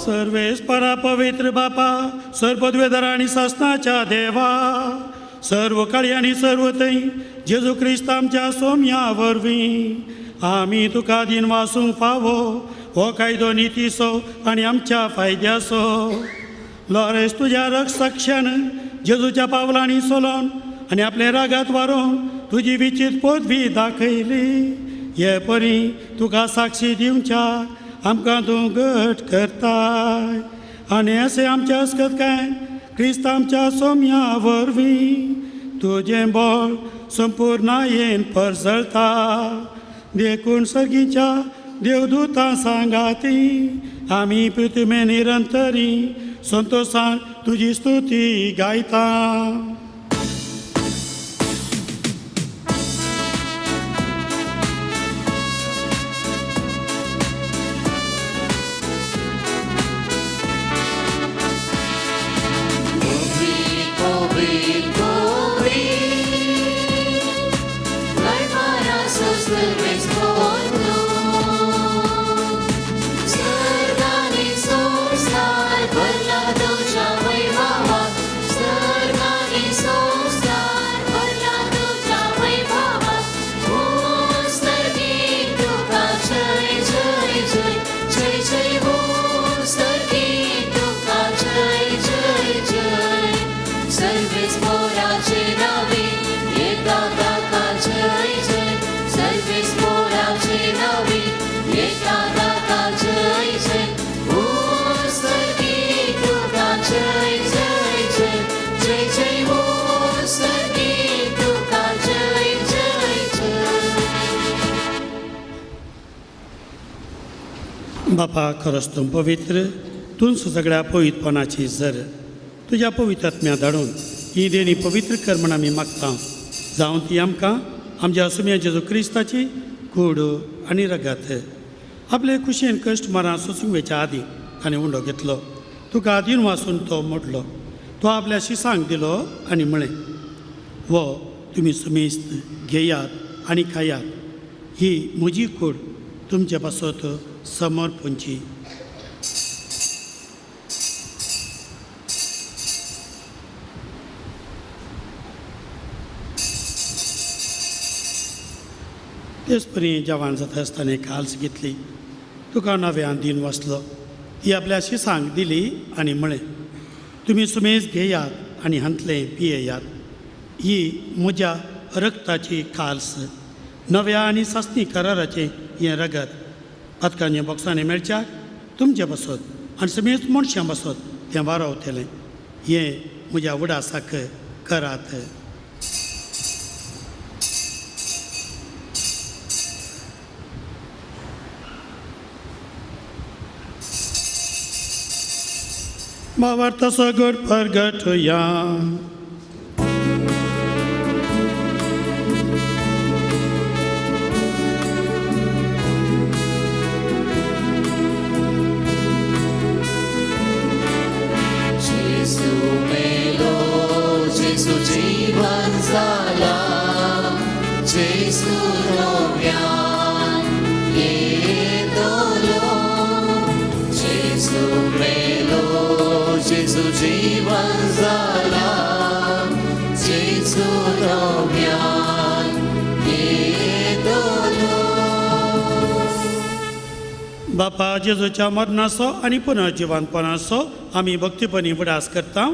सर्वेस्परा पवित्र बापा सर्वद्वेदरा आनी सासनाच्या देवा सर्व काळी आनी सर्व थंय जेजू क्रिस्त आमच्या सोम्या वरवीं आमी तुका दिन वासूंक फावो हो कायदो नितीसो आनी आमच्या फायद्याचो. लॉरेस तुज्या रक्षक्षान जेजूच्या पावलांनी चलोवन आनी आपले रागात वारोवन तुजी विचित पदवी दाखयली. हे परी तुका साक्षी दिवच्या आमकां तूं घट करताय आनी अशें आमच्या अस्कतकाय क्रिस्त आमच्या सोम्या वरवीं तुजें बळ संपूर्णायेन परजळता देखून सर्गीच्या देवदूतां सांगाती आमी पृथ्वी निरंतरी संतोषान तुजी स्तुती गायता. बापा खरोच तूं पवित्र तूंच सगळ्या पवित्रपणाची झर तुज्या पवित्र आत्म्या धाडून ही देणी पवित्र कर म्हण आमी मागता जावं ती आमकां आमच्या सुम्या जेजू क्रिस्ताची कूड आनी रगत आपले कुशेन कश्ट मरां सोंसूंक वेच्या आदीं ताणें उंडो घेतलो तुका आदीन वाचून तो मोडलो तो आपल्या शिसांक दिलो आनी म्हळें वो तुमी सुमेस्त घेयात आनी खायात ही म्हजी कूड तुमचे पासत समर्पणची. तेच परी जवान जाता आसतना काल्स घेतली तुका नव्यान दिन वाचलो ती आपल्या शिसांक दिली आनी म्हळें तुमी सुमेज घेयात आनी हांतले पियेयात ही म्हज्या रक्ताची काल्स नव्या आनी सासणी कराराचें हें रगत पथकांच्या बॉक्सांनी मेळच्याक तुमचे बसत आनी समेत मनशां बसत तें वारवतलें हें म्हज्या उडासाक करात. भावार्थ सगट परगट या जीवन जाला जेसू नव्यान येतलो जेसू मेलो जेसू जीवन जाला जेसू नव्यान येतलो. बापा जेजूच्या मरणाचो आनी पुनर्जिवनपणाचो आमी भक्तीपणी उडास करता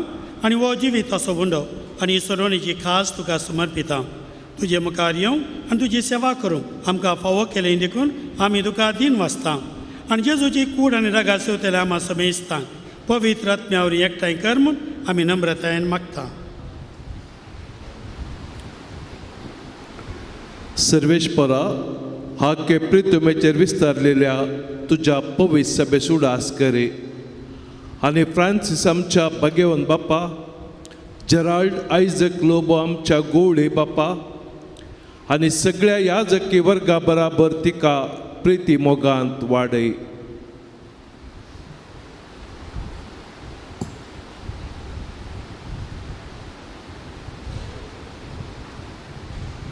आनी हो जिवीत असो उंडो आनी सरोणीची खास तुका समर्पिता. तुजे मुखार येवं आनी तुजी सेवा करूंक आमकां फावो केलें देखून आमी तुका दिन वाचता आनी जेजूची कूड आनी रगा सेवतले आमी समेजता पवित्र आत्म्यावर एकठांय कर म्हूण आमी नम्रतायेन मागता. सर्वेश्वरा हा पृथ्वीचेर विस्तारलेल्या तुज्या पवित्र सभेस उडास करे आनी फ्रांसीस आमच्या भाग्यवन बापा जेराल्ड आयझक लोबो आमच्या गोवळे बापा आनी सगळ्या याजकी वर्गा बराबर तिका प्रिती मोगांत वाडय.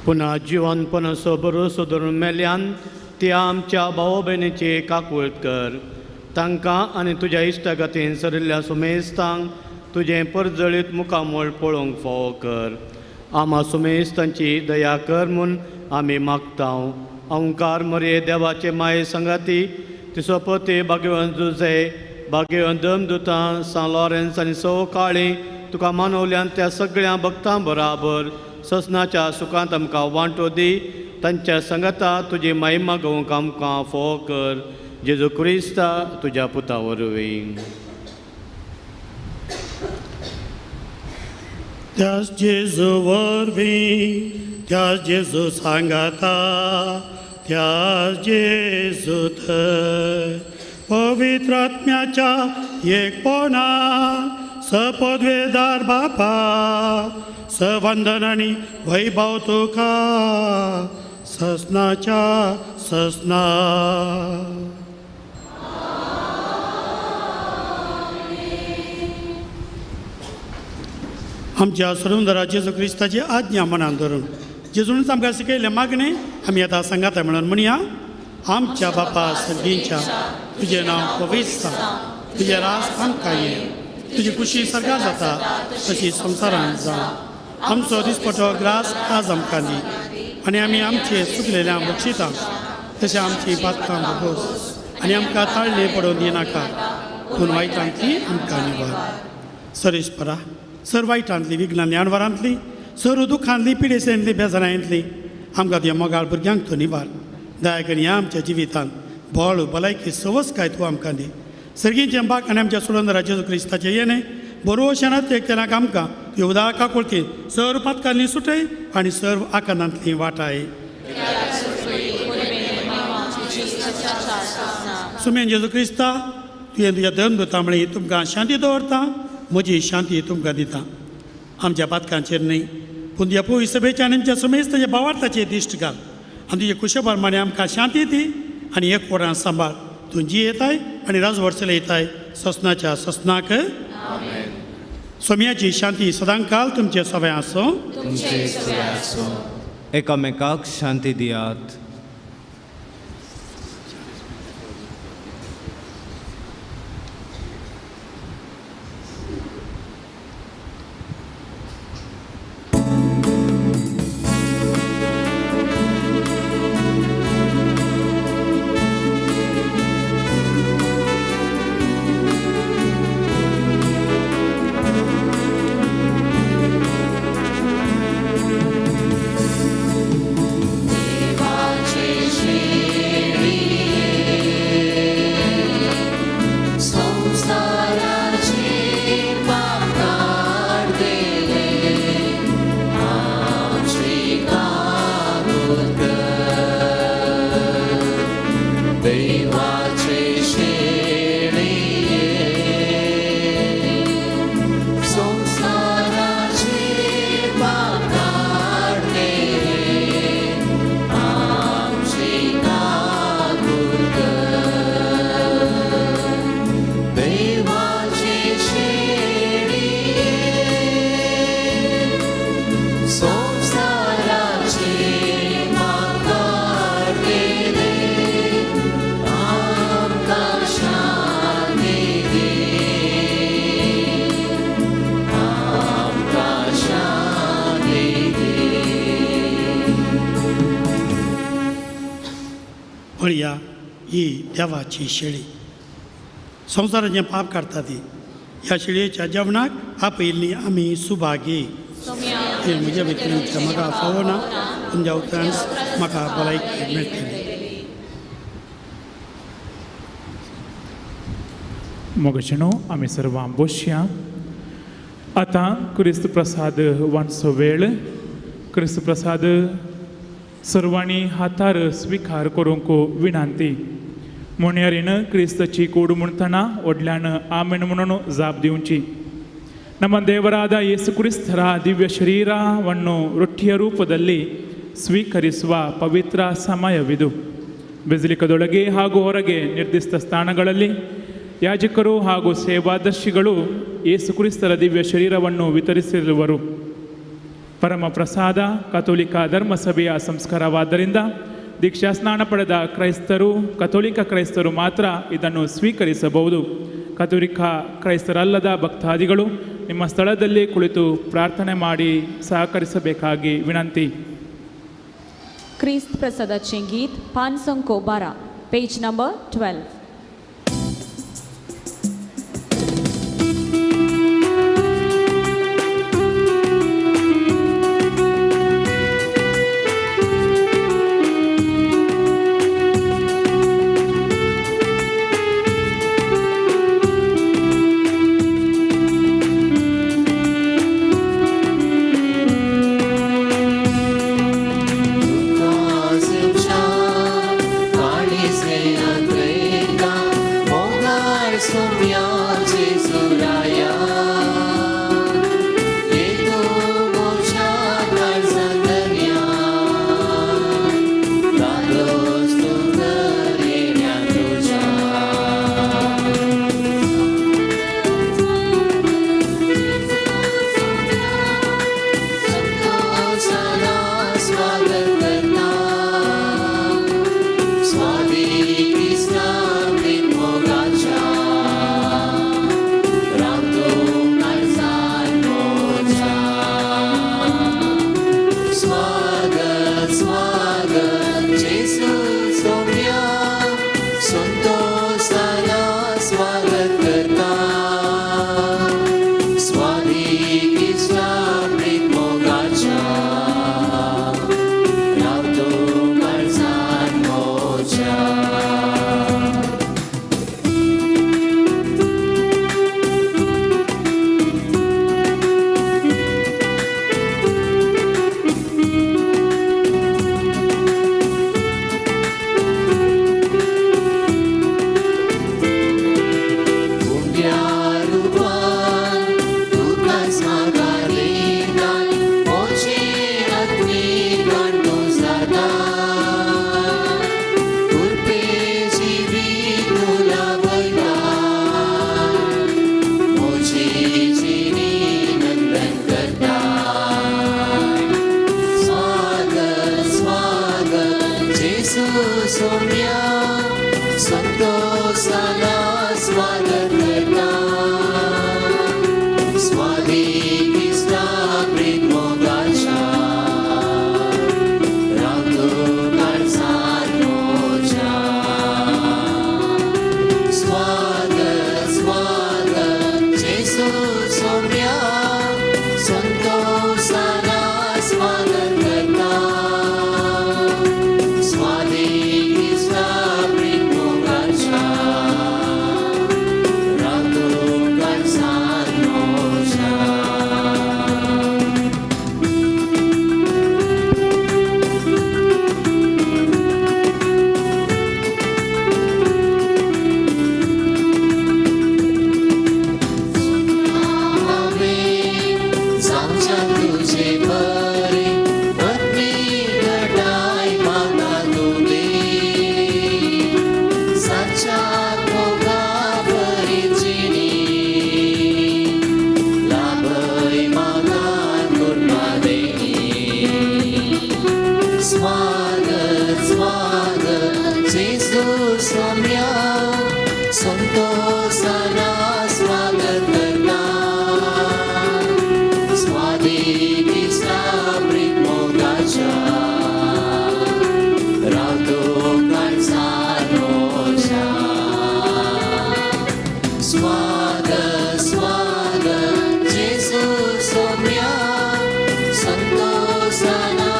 पुन्हा जिवनपणाचो भरोसो धरून मेल्यान त्या आमच्या भाव भयणीची काकूळट कर तांकां आनी तुज्या इश्टागतीन सरिल्ल्या सुमेस्तांक तुजें परजळीत मुखामोळ पळोवंक फावो कर. आमा सुमेस्तांची दया कर म्हूण आमी मागतां. अवंकार मरे देवाचे माये संगाती तिचो पती भाग्यवंत जुजे भाग्यवंत दमदुतां सान लॉरेन्स आनी सौ काळी तुका मानवल्यान त्या सगळ्या भक्तां बराबर ससनाच्या सुखांत आमकां वांटो दी. तांच्या संगता तुजी महिमा घेवंक आमकां फोव कर. जेजू क्रिस्ता तुज्या पुता वरवीं. त्याच जेजू वरवीं त्याच जेजू सांगाता त्याच जेजू थंय पवित्र आत्म्याच्या एकपणा सपदवेदार बापा सवंदन आणि वैभव तुका ससनाच्या ससना. आमच्या सर्वंदरा जेजू क्रिस्ताची आज्ञा मनान धरून जेजूनच आमकां शिकयलें मागणें आमी आतां सांगाता म्हणून म्हणया. आमच्या बापा सर्गींच्या तुजें नांव पवित्र तुजें रास आमकां ये तुजी कुशी सरकार जाता तशी संवसारांत जावं. आमचो दिसपटो ग्रास आज आमकां दी आनी आमी आमचे चुकलेल्यांक बक्षिता तशें आमची पातकां भोगोस आनी आमकां ताळले पडोवन दिनाका पूण वायटांतली आमकां निवार. सरेस्परा सर वायटांतली विघ्नांतली आडवारांतली सर दुखांतली पिडेसेंतली बेजारांतली आमकां तुज्या मोगाळ भुरग्यांक तूं निवार. दया करून ह्या आमच्या जिवितांत बळ भलायकी सवस काय तूं आमकां दी. सर्गींचें बाग आनी आमच्या सुरंदरा जेजू क्रिस्ताचें येणें बरोवशेनात एक तेनाक आमकां तुवें उदार काकुळती सर पातकांतली सुटय आनी सर्व आकांतांतली वाटाय. सुमेन जेजू क्रिस्ता तुवें तुज्या धर्मदुता म्हळ्यार तुमकां शांती दवरता म्हजी शांती तुमकां दिता. आमच्या पातकांचेर न्हय पूण तुज्या पवित्र सभेच्या आनी आमच्या समेस्ताच्या भावार्थाचेर दिश्ट घाल आनी तुजे कुशेप्रमाणे आमकां शांती दी आनी एक वरां सांबाळ. तूं जी येताय आनी राजवर्सले येताय ससनाच्या ससनाक. सोम्याची शांती सदां काल तुमचे सवय आसूं. एकामेकाक शांती दियात. पळया ही देवाची शेळी संवसाराचें पाप काडटा ती. ह्या शेळयेच्या जेवणाक आपयल्ली आमी सुभागी. हे म्हज्या भितर म्हाका फावो ना तुमच्या उतरांत म्हाका भलायकी मेळटली. मोगशनो आमी सर्वां बसया. आतां क्रिस्त प्रसाद वांटचो वेळ. क्रिस्त प्रसाद सर्वांनी हातार स्विकार करूंक विनंती. मोणयारीन क्रिस्तची कूड म्हणटना व्हडल्यान आमेन म्हणून जाप दिवची. ನಮ್ಮ ದೇವರಾದ ಯೇಸು ಕ್ರಿಸ್ತರ ದಿವ್ಯ ಶರೀರವನ್ನು ರೊಟ್ಟಿಯ ರೂಪದಲ್ಲಿ ಸ್ವೀಕರಿಸುವ ಪವಿತ್ರ ಸಮಯವಿದು. ಬೆಸಲಿಕದೊಳಗೆ ಹಾಗೂ ಹೊರಗೆ ನಿರ್ದಿಷ್ಟ ಸ್ಥಾನಗಳಲ್ಲಿ ಯಾಜಕರು ಹಾಗೂ ಸೇವಾದರ್ಶಿಗಳು ಯೇಸು ಕ್ರಿಸ್ತರ ದಿವ್ಯ ಶರೀರವನ್ನು ವಿತರಿಸಿರುವರು. ಪರಮ ಪ್ರಸಾದ ಕಥೋಲಿಕ ಧರ್ಮಸಭೆಯ ಸಂಸ್ಕಾರವಾದ್ದರಿಂದ ದೀಕ್ಷಾ ಸ್ನಾನ ಪಡೆದ ಕ್ರೈಸ್ತರು ಕಥೋಲಿಕ ಕ್ರೈಸ್ತರು ಮಾತ್ರ ಇದನ್ನು ಸ್ವೀಕರಿಸಬಹುದು. ಕಥೋಲಿಕ ಕ್ರೈಸ್ತರಲ್ಲದ ಭಕ್ತಾದಿಗಳು ನಿಮ್ಮ ಸ್ಥಳದಲ್ಲಿ ಕುಳಿತು ಪ್ರಾರ್ಥನೆ ಮಾಡಿ ಸಹಕರಿಸಬೇಕಾಗಿ ವಿನಂತಿ. ख्रिस्त प्रसादाचे गीत पान संको 12 पेज नंबर 12. सोम्या जेजुराया येतो मोच्या काळजांतल्या रालोस तूं करेण्या तुझ्या संतोषाला स्वागत करता स्वादी कृष्णा प्रेमोगाच्या रावतो काळजांत मोच्या स्वागत स्वागत जेजू सोम्या संतोषाला स्वागत करता स्वादी कृष्णा प्रेमोगाच्या रावतो काळजांत मोच्या उंड्या रूपान तुकाच मागालेनाय मोचे अग्नी गांडो जाता कुर्पेची वीट तुला वयता मोची जिणी नंदन करता स्वागत स्वागत जेजू सोम्या संतोषाला स्वागत करता स्वादी कृष्णा प्रेमोगाच्या रावतो काळजांत मोच्या स्वागत स्वागत जेजू सोम्या संतोषाला स्वागत करता स्वादी कृष्णा प्रेमोगाच्या रावतो काळजांत मोच्या जावच्या तुझे बरे पत्नी घटाय मागा तुले साच्या भोगा बरी जिणी लाभय मागा कृपा देई स्वागत स्वागत जेजू सोम्या संतोषाला स्वागत करता स्वादी कृष्णा प्रेमोगाच्या रावतो काळजांत मोच्या स्वागत स्वागत जेजू सोम्या संतोषाला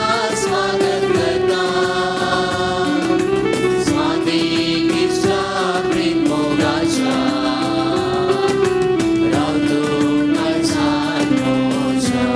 स्वागत करता स्वादी कृष्णा प्रेमोगाच्या रावतो काळजांत मोच्या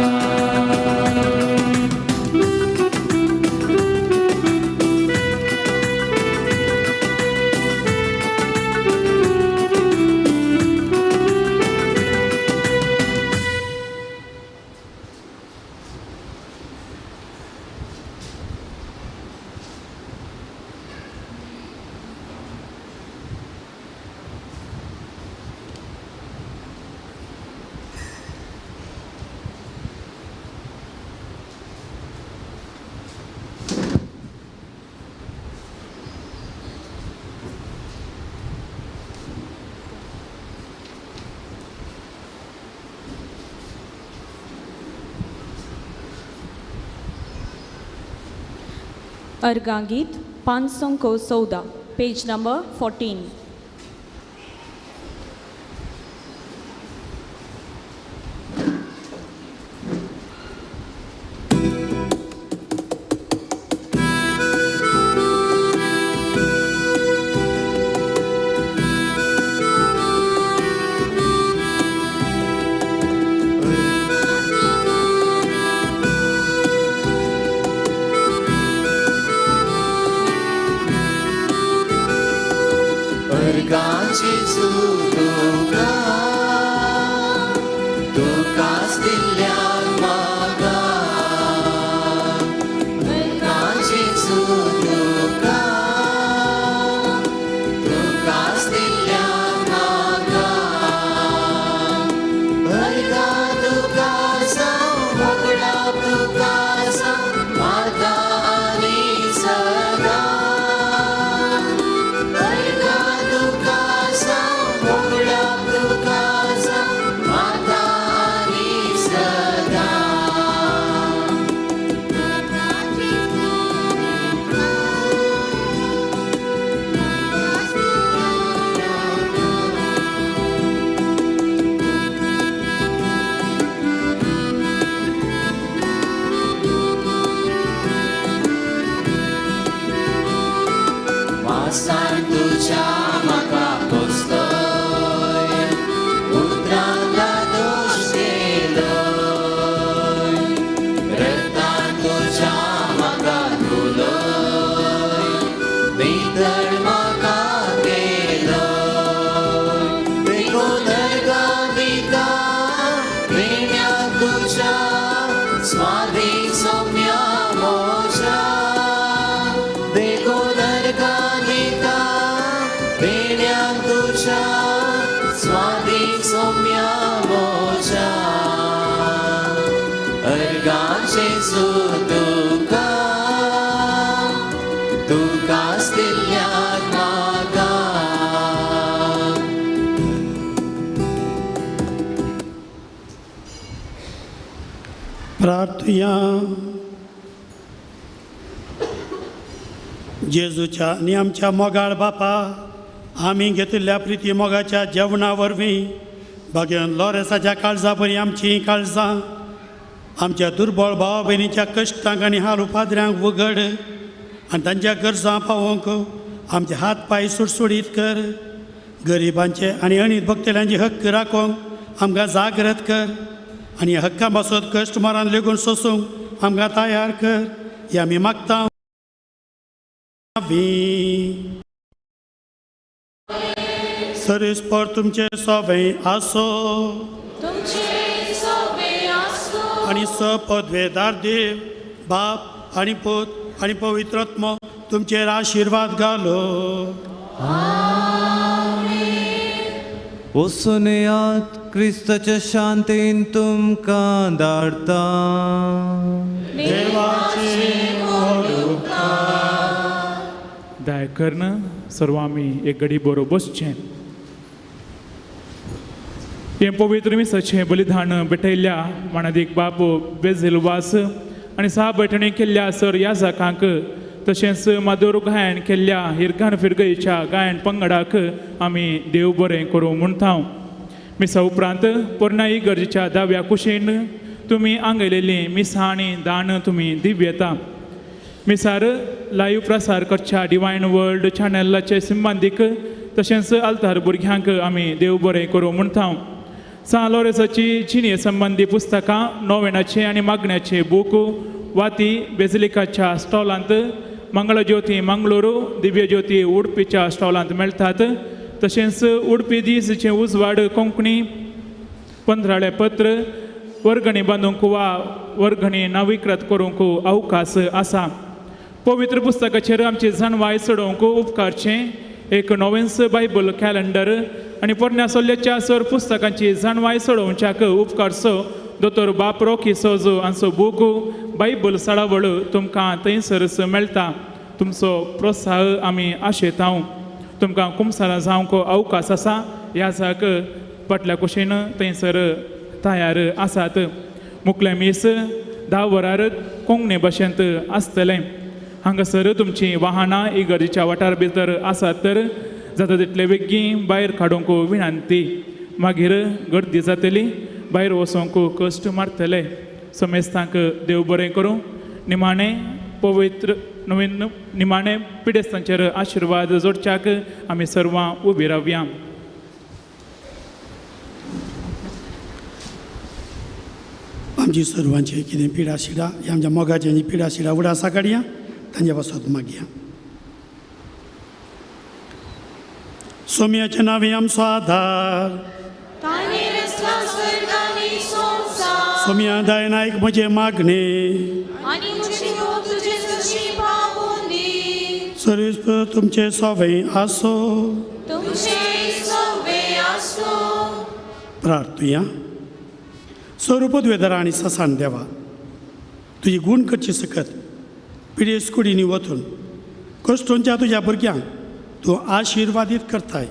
अर्गांगीत 514 पेज नंबर 14 अर्गांची चूक मोच्या स्वादीक सौम्या मोच्या अर्गाचे सुतुका तुकाच दिल्यात म्हाका प्रार्थया जेजूच्या आनी आमच्या मोगाळ बापा आमी घेतिल्ल्या प्रिती मोगाच्या जेवणा वरवीं भगवान लॉरेसाच्या काळजा बरी आमचीं काळजां आमच्या दुर्बळ भावा भयणीच्या कश्टांक आनी हाल उपाद्र्यांक वगड आनी तांच्या गरजां पावोवंक आमचे हात पांय सुटसुडीत कर गरिबांचे आनी अणीत भक्तेल्यांचे हक्क राखोवंक आमकां जागृत कर आनी हक्कां पासत कश्ट मरान लेगून सोसूंक आमकां तयार कर हें आमी मागता सर्वेस्पर तुमचे सोबें आसो आनी सपदवेदार देव बाप आनी पूत आनी पवित्र आत्मो तुमचेर आशिर्वाद घालो वचून येयात क्रिस्ताच्या शांतीन तुमकां धाडटा दाय कर्ण सर्व आमी एक घडी बरो बसचें हे पवित्र मिसाचें बलिदान भेटयल्ल्या माणादीक बाब बेजिलवास आनी साह बैठणी केल्ल्या सर ह्या जाकांक तशेंच मादोर गायन केल्ल्या हिरगान फिरगयच्या गायन पंगडाक आमी देव बरें करूं म्हणटा मिसा उपरांत पोरणाई गरजेच्या दाव्या कुशीन तुमी आंगयलेलीं मिसां आनी दान तुमी दिव्यता मिसार लाईव्ह प्रसार करच्या डिवायन वर्ल्ड चॅनलाचे संबंदीक तशेंच आल्तार भुरग्यांक आमी देव बरें करूं म्हणटा सा लॉरेसाची जिणे संबंदी पुस्तकां नोवेनाचे आनी मागण्याचे बूक वाती बेजिलिकाच्या स्टॉलांत मंगळज्योती मंगळूरू दिव्य ज्योती उडपीच्या स्टॉलांत मेळटात तशेंच उडपी दिसचे उजवाड कोंकणी पंधराळे पत्र वर्गणी बांदूंक वा वर्गणी नवीकृत करूंक अवकाश आसा पवित्र पुस्तकाचेर आमची जाणवाय चडोवंक उपकारचें एक नोवेन्स बायबल कॅलेंडर आनी पोरण्या सोल्ल्याच्या सर पुस्तकांची जाणवाय चडोवच्याक उपकारचो दोतोर बाप रॉकी सोजो हांचो बूक बायबल सळावळ तुमकां थंयसरच मेळटा तुमचो प्रोत्साह आमी आशेता तुमकां कुमसारां जावंक अवकाश आसा ह्या जाक फाटल्या कुशीन थंयसर तयार आसात मुखलें मीस 10 वरार कोंकणी भाशेंत आसतलें हांगासर तुमचीं वाहनां इगर्जेच्या वाठार भितर आसात तर जाता तितले बेगीन भायर काडूंक विनंती मागीर गर्दी जातली भायर वचोंक कश्ट मारतले समेस्तांक देव बरें करूं निमाणें पवित्र नवीन निमाणें पिडेस्तांचेर आशिर्वाद जोडच्याक आमी सर्वां उबी रावया आमची सर्वांची कितें पिडा शिडा ही आमच्या मोगाची पिडा शिडा उडासा काडया तांच्या पासत मागया सोम्याच्या नांवे आमचो आधार सोम्या दाय नायक म्हजे मागणे सर्वेस्पर तुमचे सोबें आसो प्रार्थया स्वरूपद्वेदरा आनी ससान देवा तुजी गूण करची सकत पिडेस कुडींनी वचून कश्टोंच्या तुज्या भुरग्यांक तूं आशिर्वादीत करताय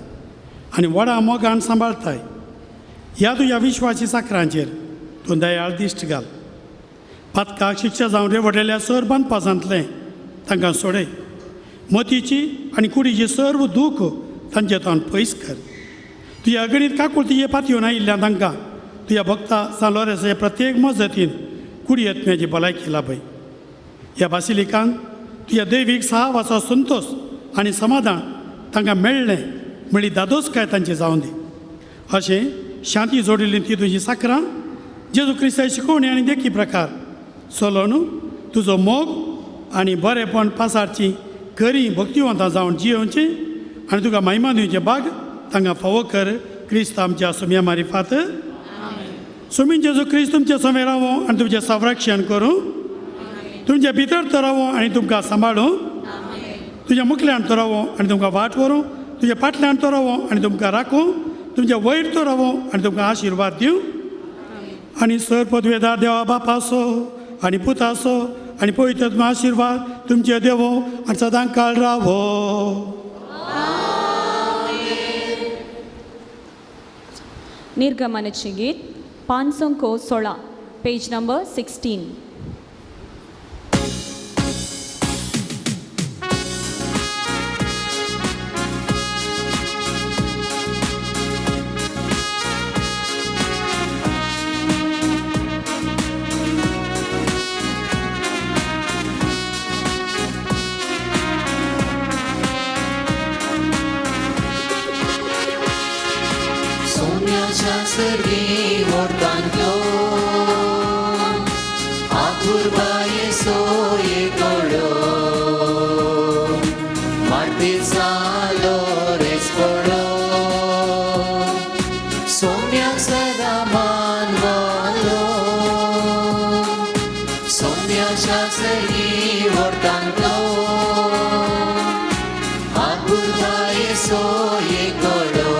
आनी व्हडा मोगान सांबाळताय ह्या तुज्या विश्वासी साकरांचेर तूं दयाळ दिश्ट घाल पातकाक शिक्षा जावन रेवडलेल्या सर बांदपाजांतलें तांकां सोडय मतीची आनी कुडीची सर्व दूख तांचे तोंड पयस कर तुज्या अगणीत काकुळतीचे पातयेवन आयिल्ल्या तांकां तुज्या भक्ता सालोरेसाच्या प्रत्येक मजतीन कुडी आत्म्याची भलायकी लाभय ह्या बासिलिकान तुज्या दैवीक साहवाचो संतोश आनी समाधान तांकां मेळ्ळें म्हळी दादोसकाय तांचे जावं दी अशें शांती जोडिल्लीं ती तुजी साकरां जेजू क्रिस्ताची शिकोवणी आनी देखी प्रकार चलोवन तुजो मोग आनी बरेपण पासारची खरी भक्तिवंतां जावन जियोवचें आनी तुका महिमा दिवचे बाग तांकां फावो कर क्रिस्त आमच्या सोम्या मारिफात सोमीन जेजू क्रिस्त तुमचे सोमे रावो आनी तुमचें संरक्षण करूं तुमच्या भितर तो रावो आनी तुमकां सांबाळूं तुज्या मुखल्यान तो रावो आनी तुमकां वाट व्हरूं तुज्या फाटल्यान तो रावो आनी तुमकां राखूं तुमच्या वयर तो रावो आनी तुमकां आशिर्वाद दिवं आनी सर पदवेदार देवा बापासो आनी पुतासो आनी पवित्र आशिर्वाद तुमचे देवो आनी सदां काळ रावो. निर्गमनाचे गीत 516 पेज नंबर 16. सोन्याच्या सर्गी व्हरतांतलो आपुरबाये सोये कडो माती जालो रेस पडो सोन्याक सदा मानवालो सोन्याच्या सर्गी व्हरतांतलो आपुरबाये सोये कडो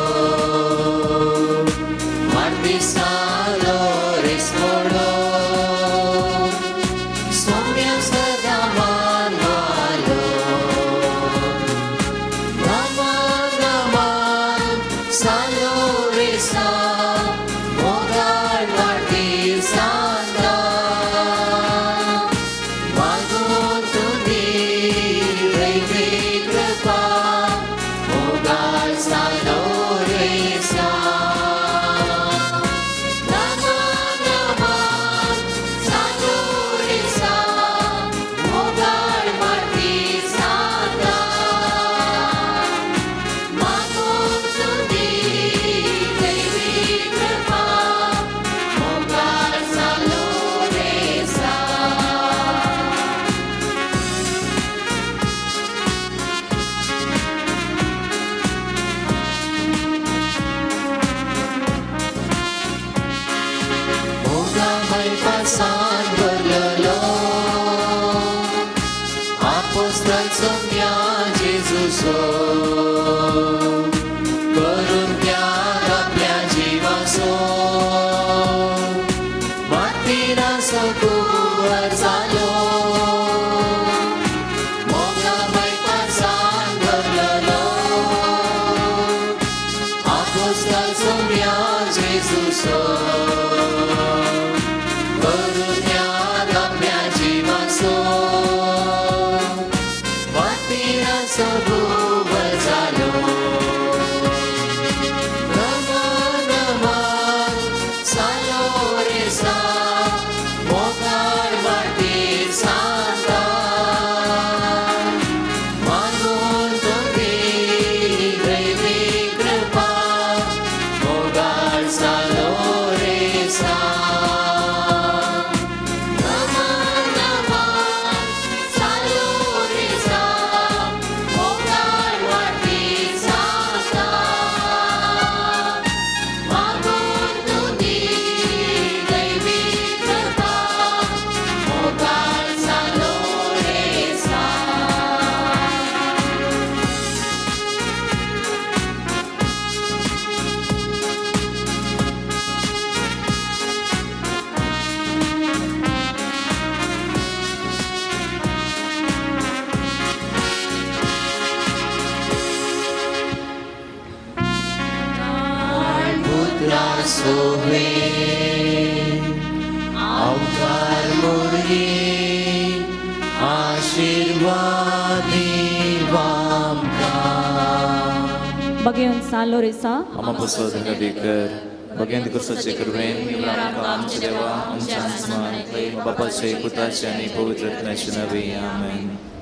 करून त्याग आपल्या जीवाचो मातीराचो कुंवर जालो मोगा बायपासान भरलेलो आपोस्ताचो म्या जेजूचो करून त्याग आपल्या जीवाचो मातीराचो कुंवर जालो सोहे अवतार मोरे आशीर्वाद दिवामका बगेन सालो रेसा आम्हा सौदर बेकर बगेंद कुर्साचे करवेन निवडा आमचे देवा आमच्या आसमान बापाचे पुताचे आणि पवित्र आत्म्याचे नावे आमेन.